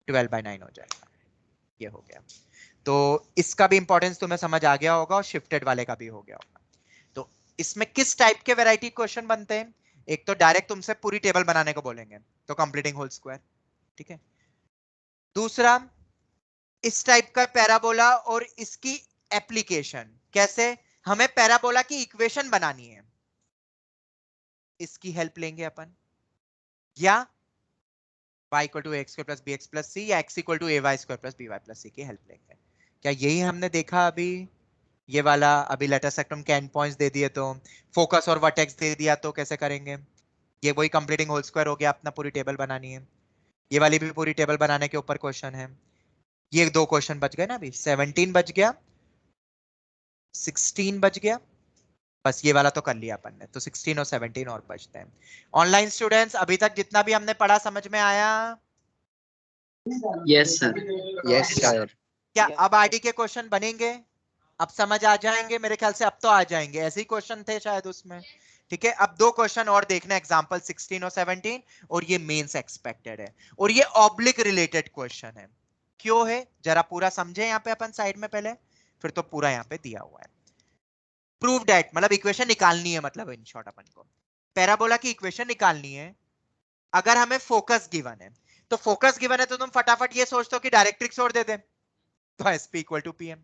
12/9 हो जाएगा, ये हो गया। तो इसका भी इंपॉर्टेंस तुम्हें समझ आ गया होगा और शिफ्टेड वाले का भी हो गया होगा। तो इसमें किस टाइप के वैरायटी क्वेश्चन बनते हैं, एक तो डायरेक्ट तुमसे पूरी टेबल बनाने को बोलेंगे, तो कंप्लीटिंग होल स्क्वायर, ठीक है। दूसरा, इस टाइप का पैराबोला और इसकी एप्लीकेशन, कैसे, हमें पैराबोला की इक्वेशन बनानी है, इसकी हेल्प लेंगे अपन, या y equal to X square plus B X plus C, या x equal to A Y square plus B Y plus C की हेल्प लेंगे। क्या यही हमने देखा अभी, ये वाला अभी लेटर सेक्टम के एंड पॉइंट्स दे दिए, तो फोकस और वर्टेक्स दे दिया, तो कैसे करेंगे, ये वही कंप्लीटिंग होल स्क्वायर हो गया, अपना पूरी टेबल बनानी है, ये वाली भी पूरी टेबल बनाने के ऊपर क्वेश्चन है, ये 2 क्वेश्चन बच गए ना, अभी 17 बच गया, 16 बच गया, बस ये वाला तो कर लिया अपन ने, तो 16 और 17 और बचते हैं। ऑनलाइन स्टूडेंट्स, अभी तक जितना भी हमने पढ़ा समझ में आया, यस सर। Yes sir. क्या अब आरडी के क्वेश्चन बनेंगे, अब समझ आ जाएंगे, मेरे ख्याल से अब तो आ जाएंगे, ऐसे ही क्वेश्चन थे शायद उसमें, ठीक है, अब दो क्वेश्चन और देखना, एग्जांपल 16 और 17, और ये मेंस एक्सपेक्टेड है और ये ऑब्लिक रिलेटेड क्वेश्चन है। क्यों है जरा पूरा समझे यहाँ पे अपन साइड में पहले, फिर तो पूरा यहाँ पे दिया हुआ है। प्रूव दैट मतलब इक्वेशन निकालनी है, मतलब इन शॉर्ट अपन को पैराबोला की इक्वेशन निकालनी है। अगर हमें फोकस गिवन है, तो फोकस गिवन है तो तुम फटाफट ये सोचते हो कि डायरेक्ट्रिक्स और दे दे, तो एसपी इक्वल टू पीएम।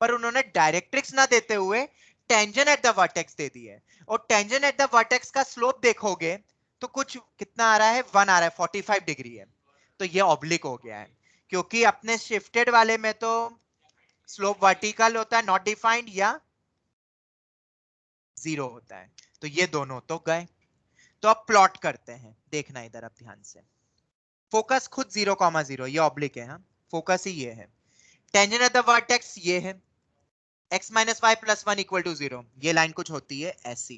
पर उन्होंने डायरेक्ट्रिक्स ना देते हुए टेंजेंट एट द वर्टेक्स दे दी है, और टेंजेंट एट द वर्टेक्स का स्लोप देखोगे तो कुछ कितना आ रहा है, 1 आ रहा है, 45 डिग्री है, तो ये ऑब्लिक हो गया है। क्योंकि अपने शिफ्टेड वाले में तो स्लोप वर्टिकल होता है, नॉट डिफाइंड, या 0 होता है, तो ये दोनों तो गए। तो अब प्लॉट करते हैं, देखना इधर अब ध्यान से। फोकस खुद 0,0, ये ऑब्लिक है, हाँ फोकस ही ये है। टेंजेंट एट द वर्टेक्स ये है, x minus y plus 1 equal to 0, ये लाइन कुछ होती है ऐसी।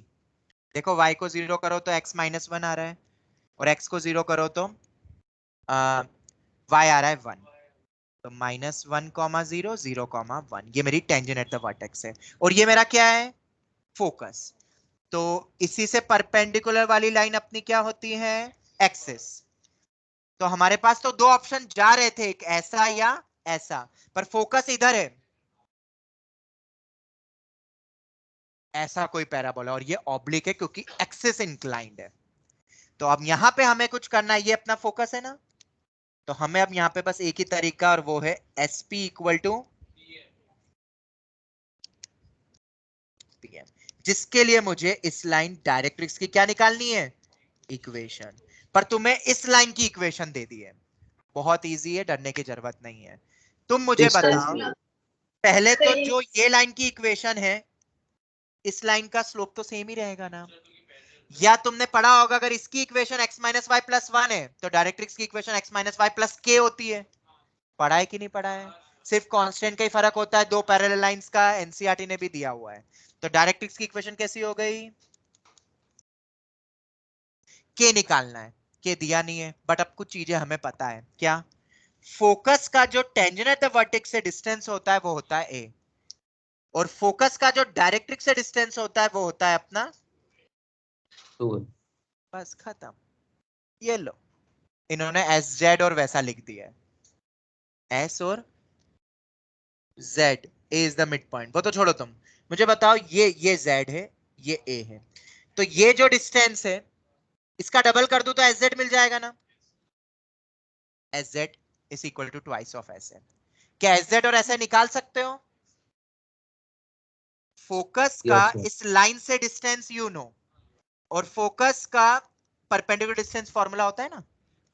देखो y को 0 करो तो x माइनस 1 आ रहा है, और x को 0 करो तो y आ रहा है 1, तो -1,0, 0,1, ये मेरी टेंजेंट एट द वर्टेक्स है। और ये मेरा क्या है, फोकस। तो इसी से परपेंडिकुलर वाली लाइन अपनी क्या होती है, एक्सिस। तो हमारे पास तो दो ऑप्शन जा रहे थे, एक ऐसा या ऐसा, पर फोकस इधर है, ऐसा कोई पैराबोला, और ये ऑब्लिक है क्योंकि एक्सिस इंक्लाइंड है। तो अब यहां पे हमें कुछ करना है, ये अपना फोकस है ना, तो हमें अब यहां पे बस एक ही तरीका, और वो है एसपी इक्वल टू पीएम, जिसके लिए मुझे इस लाइन डायरेक्ट्रिक्स की क्या निकालनी है, इक्वेशन। पर तुम्हें इस लाइन की इक्वेशन दे दी है, बहुत इजी है, डरने की जरूरत नहीं है। तुम मुझे बताओ पहले तो, जो ये लाइन की इक्वेशन है, इस लाइन का स्लोप तो सेम ही रहेगा ना। या तुमने पढ़ा होगा अगर इसकी equation x minus y plus 1 है तो डायरेक्ट्रिक्स की equation x minus y plus k होती है। पढ़ा है कि नहीं पढ़ा है, सिर्फ कांस्टेंट का ही फर्क होता है, दो पैरेलल लाइंस का, एनसीईआरटी ने भी दिया हुआ है। तो डायरेक्ट्रिक्स की इक्वेशन कैसी हो गई, के निकालना है, के दिया नहीं है, बट अब कुछ चीजें हमें पता है। क्या, फोकस का जो टेंजेंट एट द वर्टेक्स से डिस्टेंस होता है वो होता है a, और फोकस का जो डायरेक्ट्रिक्स से डिस्टेंस होता है वो होता है अपना 2, बस खत्म। ये लो, इन्होंने एस जेड और वैसा लिख दिया है, एस और Z, A is the mid point, वो तो छोड़ो तुम, मुझे बताओ ये जेड है, ये ए है, तो ये जो डिस्टेंस है इसका डबल कर दूं तो एस जेड मिल जाएगा ना, S Z is equal to twice of S A. क्या एस जेड और एस ए निकाल सकते हो, फोकस का yes sir, इस लाइन से डिस्टेंस यू नो, और फोकस का परपेंडिकुलर डिस्टेंस फॉर्मूला होता है ना,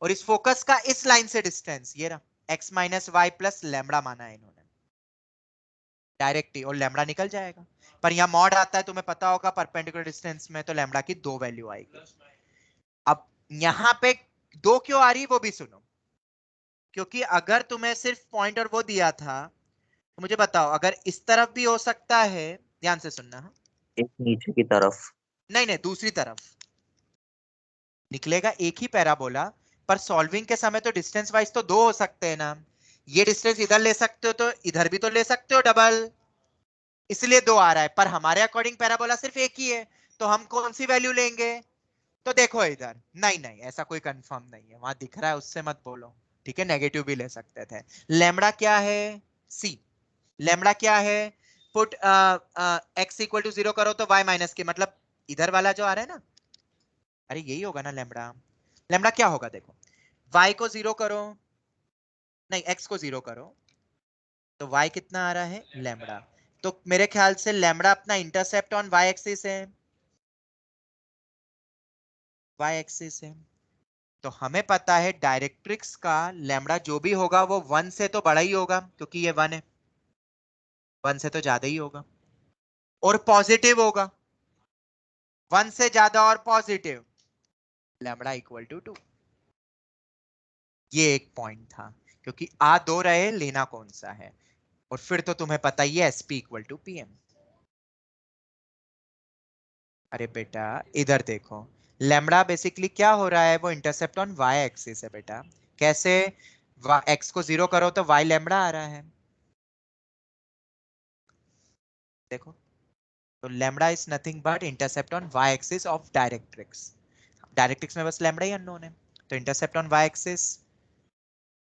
और इस फोकस का इस लाइन से डिस्टेंस ये रहा, x minus y plus lambda माना है इन्होंने, डायरेक्ट ही, और लैम्बडा निकल जाएगा। पर यहाँ मॉड आता है, तुम्हें पता होगा परपेंडिकुलर डिस्टेंस में तो लैम्बडा की 2 वैल्यू आएगी। अब यहाँ पे 2 क्यों आ रही वो भी सुनो, क्योंकि अगर तुम्हें सिर्फ पॉइंट और वो दिया था, तो मुझे बताओ अगर इस तरफ भी हो सकता है, ध्यान से सुनना, हाँ? एक नीचे की तरफ। नहीं नहीं, दूसरी तरफ निकलेगा एक ही पैराबोला, पर सॉल्विंग के समय तो डिस्टेंस वाइज तो 2 हो सकते हैं ना, ये डिस्टेंस इधर ले सकते हो तो इधर भी तो ले सकते हो डबल, इसलिए 2 आ रहा है। पर हमारे अकॉर्डिंग पैराबोला सिर्फ एक ही है, तो हम कौन सी वैल्यू लेंगे, तो देखो इधर, नहीं नहीं ऐसा कोई कंफर्म नहीं है, वहां दिख रहा है उससे मत बोलो, ठीक है, नेगेटिव भी ले सकते थे। लैम्बडा क्या है, सी, लैम्बडा क्या है, पुट एक्स इक्वल टू 0 करो तो y माइनस के, मतलब इधर वाला जो आ रहा है ना, अरे यही होगा ना लैम्बडा, लैम्बडा क्या होगा देखो, y को 0 करो, नहीं x को 0 करो तो y कितना आ रहा है, लैम्बडा, तो मेरे ख्याल से लैम्बडा अपना इंटरसेप्ट ऑन y एक्सिस है, y एक्सिस है, तो हमें पता है डायरेक्ट्रिक्स का लैम्बडा जो भी होगा वो 1 से तो बड़ा ही होगा, क्योंकि ये 1 है, 1 से तो ज्यादा ही होगा, और पॉजिटिव होगा, 1 से ज्यादा और पॉजिटिव, लैम्बडा इक्वल टू 2। ये एक पॉइंट था, क्योंकि आ 2 रहे, लेना कौन सा है, और फिर तो तुम्हें पता ही है एसपी इक्वल टू पीएम। अरे बेटा इधर देखो, लैम्बडा बेसिकली क्या हो रहा है, वो इंटरसेप्ट ऑन वाई एक्सिस है बेटा, कैसे, एक्स को 0 करो तो वाई लैम्बडा आ रहा है, देखो, तो lambda is nothing but intercept on y axis of directrix. Directrix में बस लैम्बडा ही अननोन है, तो intercept on y axis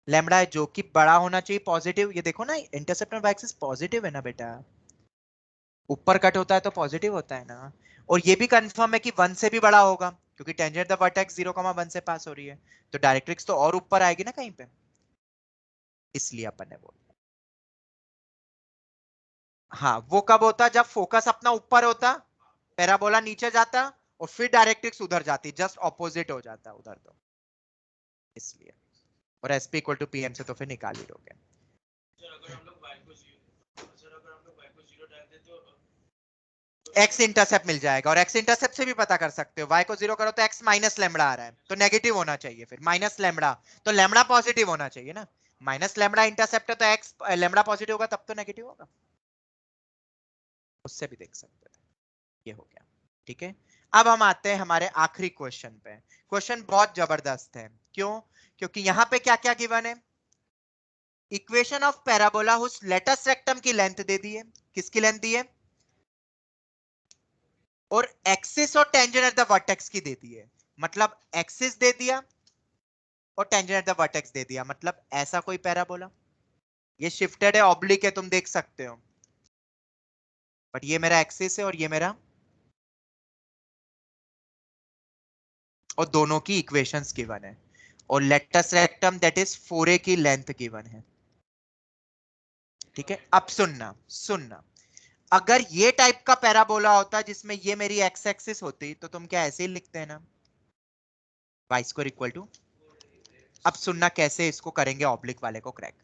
lambda है जो कि बड़ा होना चाहिए पॉजिटिव। ये देखो ना, intercept on y axis positive है ना बेटा, ऊपर कट होता है तो पॉजिटिव होता है ना। और ये भी कंफर्म है कि 1 से भी बड़ा होगा क्योंकि टेंजेंट द वर्टेक्स 0,1 से पास हो रही है, तो डायरेक्ट्रिक्स तो और ऊपर आएगी ना कहीं पे, इसलिए अपन ने बोला। हाँ, वो कब होता जब फोकस अपना ऊपर होता, पैराबोला नीचे जाता और फिर डायरेक्ट्रिक्स उधर जाती, जस्ट ऑपोजिट हो जाता उधर, तो इसलिए। और एसपी इक्वल टू पीएम से तो फिर निकाल ही दोगे। एक्स इंटरसेप्ट मिल जाएगा, और एक्स इंटरसेप्ट से भी पता कर सकते हो, y को 0 करो तो x माइनस लैम्बडा आ रहा है, तो नेगेटिव होना चाहिए, फिर माइनस लैम्बडा, तो लैम्बडा पॉजिटिव होना चाहिए ना, माइनस लैम्बडा इंटरसेप्ट है तो x लैम्बडा पॉजिटिव होगा तब तो नेगेटिव होगा, उससे भी देख सकते थे। ये हो गया, ठीक है। अब हम आते हैं हमारे आखिरी क्वेश्चन पे। क्वेश्चन बहुत जबरदस्त है, क्यों? क्योंकि यहां पे क्या क्या गिवन है, equation of parabola whose latus rectum की लेंथ दे दी है, किसकी लेंथ दी है, और एक्सिस और टेंजेंट एट द वर्टेक्स की दे दी है, मतलब एक्सिस दे दिया और टेंजेंट एट द वर्टेक्स दे दिया, मतलब ऐसा कोई पैराबोला, ये शिफ्टेड है, ऑब्लिक है, तुम देख सकते हो, बट ये मेरा एक्सिस है और ये मेरा, और दोनों की इक्वेशंस गिवन है, और latus rectum that is 4a की लेंथ गिवन है, ठीक है। अब सुनना सुनना, अगर ये टाइप का पैराबोला होता जिसमें ये मेरी एक्स एक्सिस होती तो तुम क्या ऐसे ही लिखते हैं ना, वाई स्क्वायर इक्वल टू, अब सुनना कैसे इसको करेंगे ऑब्लिक वाले को क्रैक।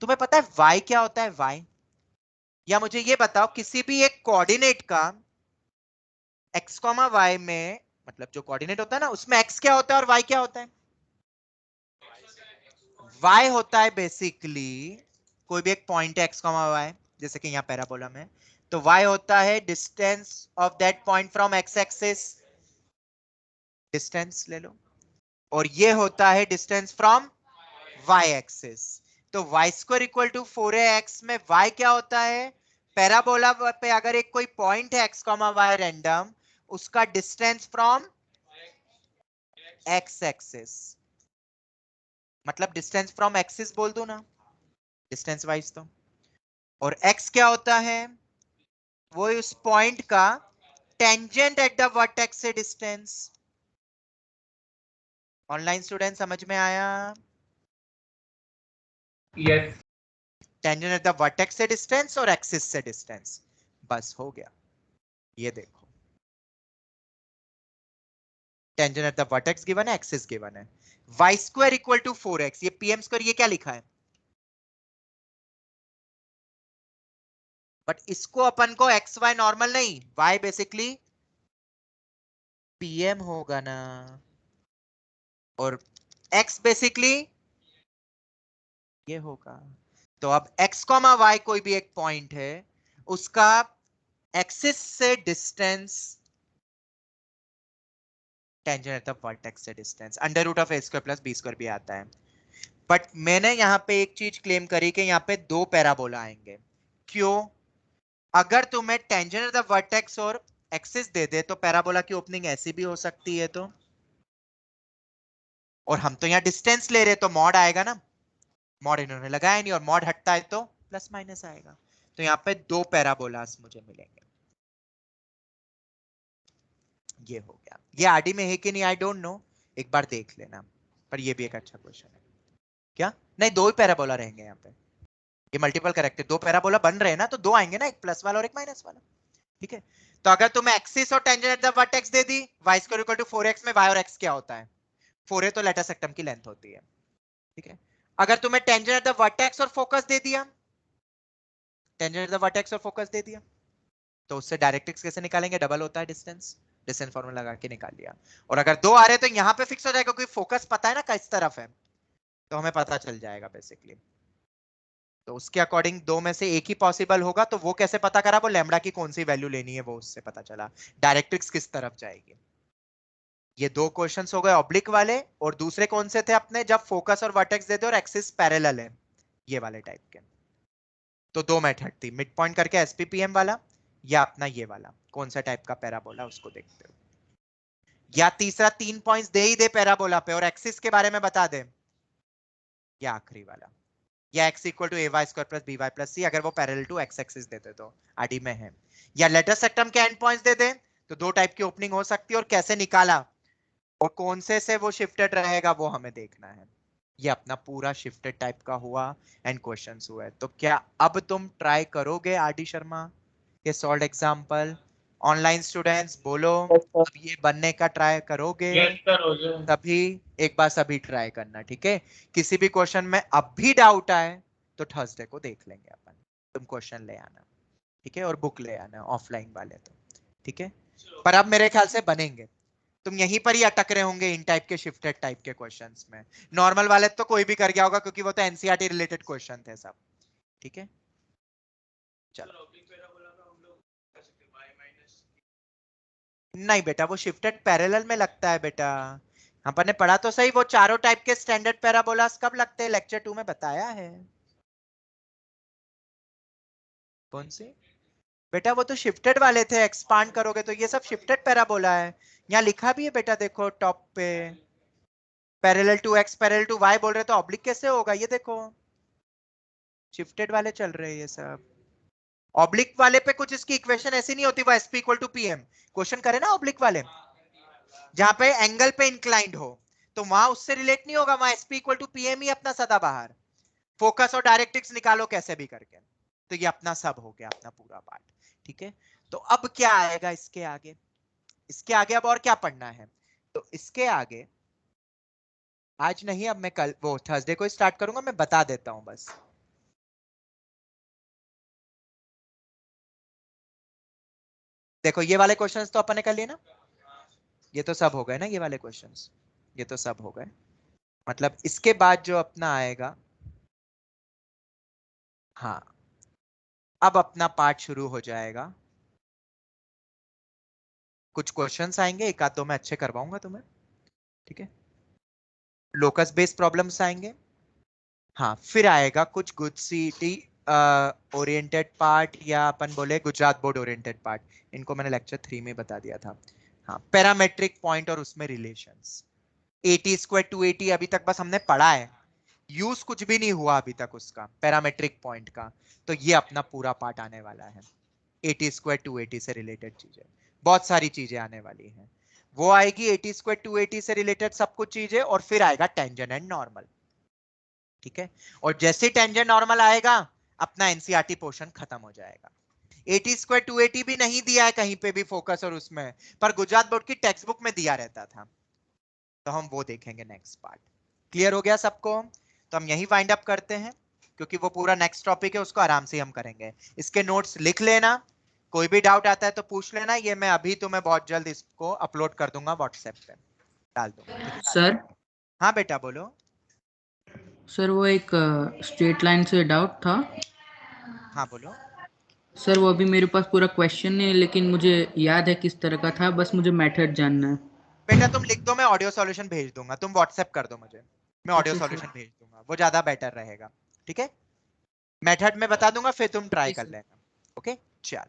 तुम्हें पता है y क्या होता है, y, या मुझे ये बताओ किसी भी एक कोऑर्डिनेट का x, y में, मतलब जो कोऑर्डिनेट होता है ना उसमें x क्या होता है और y क्या होता है, y होता है बेसिकली कोई भी एक पॉइंट है x, y, जैसे कि यहां पैराबोला में, तो y होता है distance of that point from x axis, distance ले लो, और ये होता है डिस्टेंस फ्रॉम y एक्सिस, तो y square equal to 4ax में y क्या होता है, पैराबोला पे अगर एक कोई पॉइंट है x, y रैंडम, उसका डिस्टेंस फ्रॉम x एक्सिस, मतलब डिस्टेंस फ्रॉम एक्सिस बोल दो ना, डिस्टेंस वाइज तो, और x क्या होता है, वो उस पॉइंट का टेंजेंट एट द वर्टेक्स से डिस्टेंस। ऑनलाइन स्टूडेंट समझ में आया? Yes. Tangent at the vertex से डिस्टेंस और एक्सिस से डिस्टेंस, बस हो गया। ये देखो, tangent at the vertex given है, एक्सिस गिवन है, y square equal to 4x, ये pm स्क्वायर, ये क्या लिखा है, बट इसको अपन को एक्स वाई नॉर्मल नहीं, y बेसिकली pm होगा ना, और x बेसिकली ये होगा, तो अब x, y कोई भी एक पॉइंट है, उसका एक्सिस से distance tangent at the vertex से distance, under root of a square plus b square भी आता है, बट मैंने यहां पे एक चीज क्लेम करी कि यहां पे दो पैराबोला आएंगे, क्यों? अगर तुम्हें टेंजेंट एट द वर्टेक्स और एक्सिस दे दे तो पैराबोला की ओपनिंग ऐसी भी हो सकती है, तो और हम तो यहाँ डिस्टेंस ले रहे तो मॉड आएगा ना, मॉड इन्होंने लगाया नहीं, और मॉड हटता है तो प्लस माइनस आएगा, तो यहाँ पे दो पैराबोलास मुझे मिलेंगे। ये हो गया, ये आरडी में है कि नहीं आई डोंट नो, एक बार देख लेना, पर ये भी एक अच्छा क्वेश्चन है। क्या नहीं, दो ही पैराबोला रहेंगे यहाँ पे, ये मल्टीपल करेक्ट है, दो पैराबोला बन रहे हैं ना, तो दो आएंगे ना, एक प्लस वाला और एक माइनस वाला, ठीक है। तो अगर तुम्हें एक्सिस और टेंजेंट एट द वर्टेक्स दे दी, y square equal to 4x में y और x क्या होता है, 4a तो लेटर सेक्टम की लेंथ होती है, ठीक है। अगर तुम्हें टेंजेंट एट द वर्टेक्स और फोकस दे दिया, टेंजेंट एट द वर्टेक्स और फोकस दे दिया, तो उससे डायरेक्ट्रिक्स कैसे निकालेंगे, डबल होता है डिस्टेंस, डिस्टेंस फॉर्मूला लगा के निकाल लिया, और अगर दो आ रहे तो यहाँ पे फिक्स हो जाएगा क्योंकि फोकस पता है ना किस तरफ है, तो हमें पता चल जाएगा बेसिकली, तो उसके अकॉर्डिंग दो में से एक ही पॉसिबल होगा, तो वो कैसे पता करा, वो लैम्बडा की कौन सी वैल्यू लेनी है वो उससे पता चला, डायरेक्ट्रिक्स किस तरफ जाएगी। ये दो क्वेश्चंस हो गए ऑब्लिक वाले, और दूसरे कौन से थे अपने, जब फोकस और वर्टेक्स देते और एक्सिस पैरेलल है, ये वाले टाइप के, तो दो मेथड थी, मिड पॉइंट करके एसपीपीएम वाला, या अपना ये वाला कौन सा टाइप का पैराबोला उसको देखते हो, या तीसरा 3 पॉइंट्स दे ही दे पैराबोला पे और एक्सिस के बारे में बता दे, या आखिरी वाला, या x equal to ay square plus by plus c अगर वो पैरेलल टू x एक्सिस देते तो आरडी में है, या लेटर सेक्टम के एंड पॉइंट्स दे दे तो दो टाइप की ओपनिंग हो सकती है और कैसे निकाला और कौन से वो शिफ्टेड रहेगा वो हमें देखना है। ये अपना पूरा शिफ्टेड टाइप का हुआ एंड क्वेश्चंस हुए। तो क्या अब तुम ट्राई करोगे आरडी शर्मा के सॉल्व एग्जांपल? ऑनलाइन स्टूडेंट्स बोलो Yes, sir. अब ये बनने का ट्राई करोगे? यस सर हो जाए। तभी एक बार सभी ट्राई करना, ठीक है? किसी भी क्वेश्चन में अब भी डाउट आए तो थर्सडे को देख लेंगे अपन, तुम क्वेश्चन ले आना, ठीक है? और बुक ले आना ऑफलाइन वाले तो, ठीक है? पर अब मेरे ख्याल से बनेंगे, तुम यहीं पर ही अटक रहे होंगे इन टाइप के शिफ्टेड टाइप के क्वेश्चंस में। नॉर्मल वाले तो कोई भी कर गया होगा क्योंकि वो तो एनसीईआरटी रिलेटेड क्वेश्चन थे सब, ठीक है? चलो नहीं बेटा वो शिफ्टेड पैरेलल में लगता है बेटा, अपन ने पढ़ा तो सही वो चारों टाइप के स्टैंडर्ड पैराबोलास कब लगते हैं, लेक्चर 2 में बताया है। कौन सी बेटा? वो तो शिफ्टेड वाले थे, एक्सपांड करोगे तो ये सब शिफ्टेड पैराबोला है। यहाँ लिखा भी है बेटा, देखो टॉप पे parallel to x parallel to y बोल रहे तो ऑब्लिक कैसे होगा, ये देखो शिफ्टेड वाले चल रहे हैं ये सब। ऑब्लिक वाले पे कुछ इसकी इक्वेशन ऐसी नहीं होती, वो SP equal to PM question करे ना ऑब्लिक वाले, जहां पे एंगल पे इंक्लाइंड हो तो वहां उससे रिलेट नहीं होगा, वहां एसपी इक्वल टू पीएम ही अपना सदा बाहर, फोकस और डायरेक्ट्रिक्स निकालो कैसे भी करके। तो ये अपना सब हो गया अपना पूरा पार्ट, ठीक है? तो अब क्या आएगा इसके आगे? इसके आगे अब और क्या पढ़ना है? तो इसके आगे आज नहीं, अब मैं कल वो थर्सडे को स्टार्ट करूंगा, मैं बता देता हूं बस। देखो ये वाले क्वेश्चंस तो अपन ने कर लिए ना, ये तो सब हो गए ना, ये वाले क्वेश्चंस ये तो सब हो गए। मतलब इसके बाद जो अपना आएगा, हाँ अब अपना पार्ट शुरू हो जाएगा, कुछ क्वेश्चंस आएंगे, एक आध दो मैं अच्छे करवाऊंगा तुम्हें, ठीक है? लोकस बेस्ड प्रॉब्लम्स आएंगे, हाँ फिर आएगा कुछ गुड सीटी ओरिएंटेड पार्ट या अपन बोले गुजरात बोर्ड ओरिएंटेड पार्ट, इनको मैंने लेक्चर 3 में बता दिया था। हाँ पैरामेट्रिक पॉइंट और उसमें रिलेशंस, 80 स्क्वायर 280 अभी तक बस हमने पढ़ा है, यूज कुछ भी नहीं हुआ अभी तक उसका पैरामेट्रिक पॉइंट का। तो ये अपना पूरा पार्ट आने वाला है, 80 स्क्वायर 280 से रिलेटेड चीजें, बहुत सारी चीजें आने वाली हैं। वो आएगी 80 स्क्वायर 280 से रिलेटेड सब कुछ चीजें, और फिर आएगा टेंजेंट एंड नॉर्मल, ठीक है? और जैसे टेंजेंट नॉर्मल आएगा अपना एनसीईआरटी पोर्शन खत्म हो जाएगा। 80 स्क्वायर 280 भी नहीं दिया है कहीं पे भी फोकस और उसमें, पर गुजरात बोर्ड की टेक्स्ट बुक में दिया रहता था, तो हम वो देखेंगे नेक्स्ट पार्ट। क्लियर हो गया सबको? तो हम यही वाइंड अप करते हैं क्योंकि वो पूरा नेक्स्ट टॉपिक है, उसको आराम से हम करेंगे। इसके नोट्स लिख लेना, कोई भी डाउट आता है तो पूछ लेना। ये मैं अभी तुम्हें बहुत जल्द इसको अपलोड कर दूंगा, व्हाट्सएप पे डाल दूंगा। सर हाँ बेटा बोलो। सर वो एक स्ट्रेट लाइन से डाउट था हाँ बोलो। सर, वो अभी मेरे पास पूरा क्वेश्चन नहीं है लेकिन मुझे याद है किस तरह का था, बस मुझे मेथड जानना है। बेटा तुम लिख दो, मैं ऑडियो सॉल्यूशन भेज दूंगा, तुम व्हाट्सएप कर दो मुझे, मैं ऑडियो Okay, सॉल्यूशन भेज दूंगा, वो ज्यादा बेटर रहेगा, ठीक है? मेथड में बता दूंगा फिर तुम ट्राई कर लेना, ओके? चल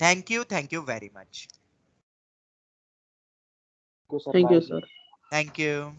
thank you very much, Thank you, sir. Thank you.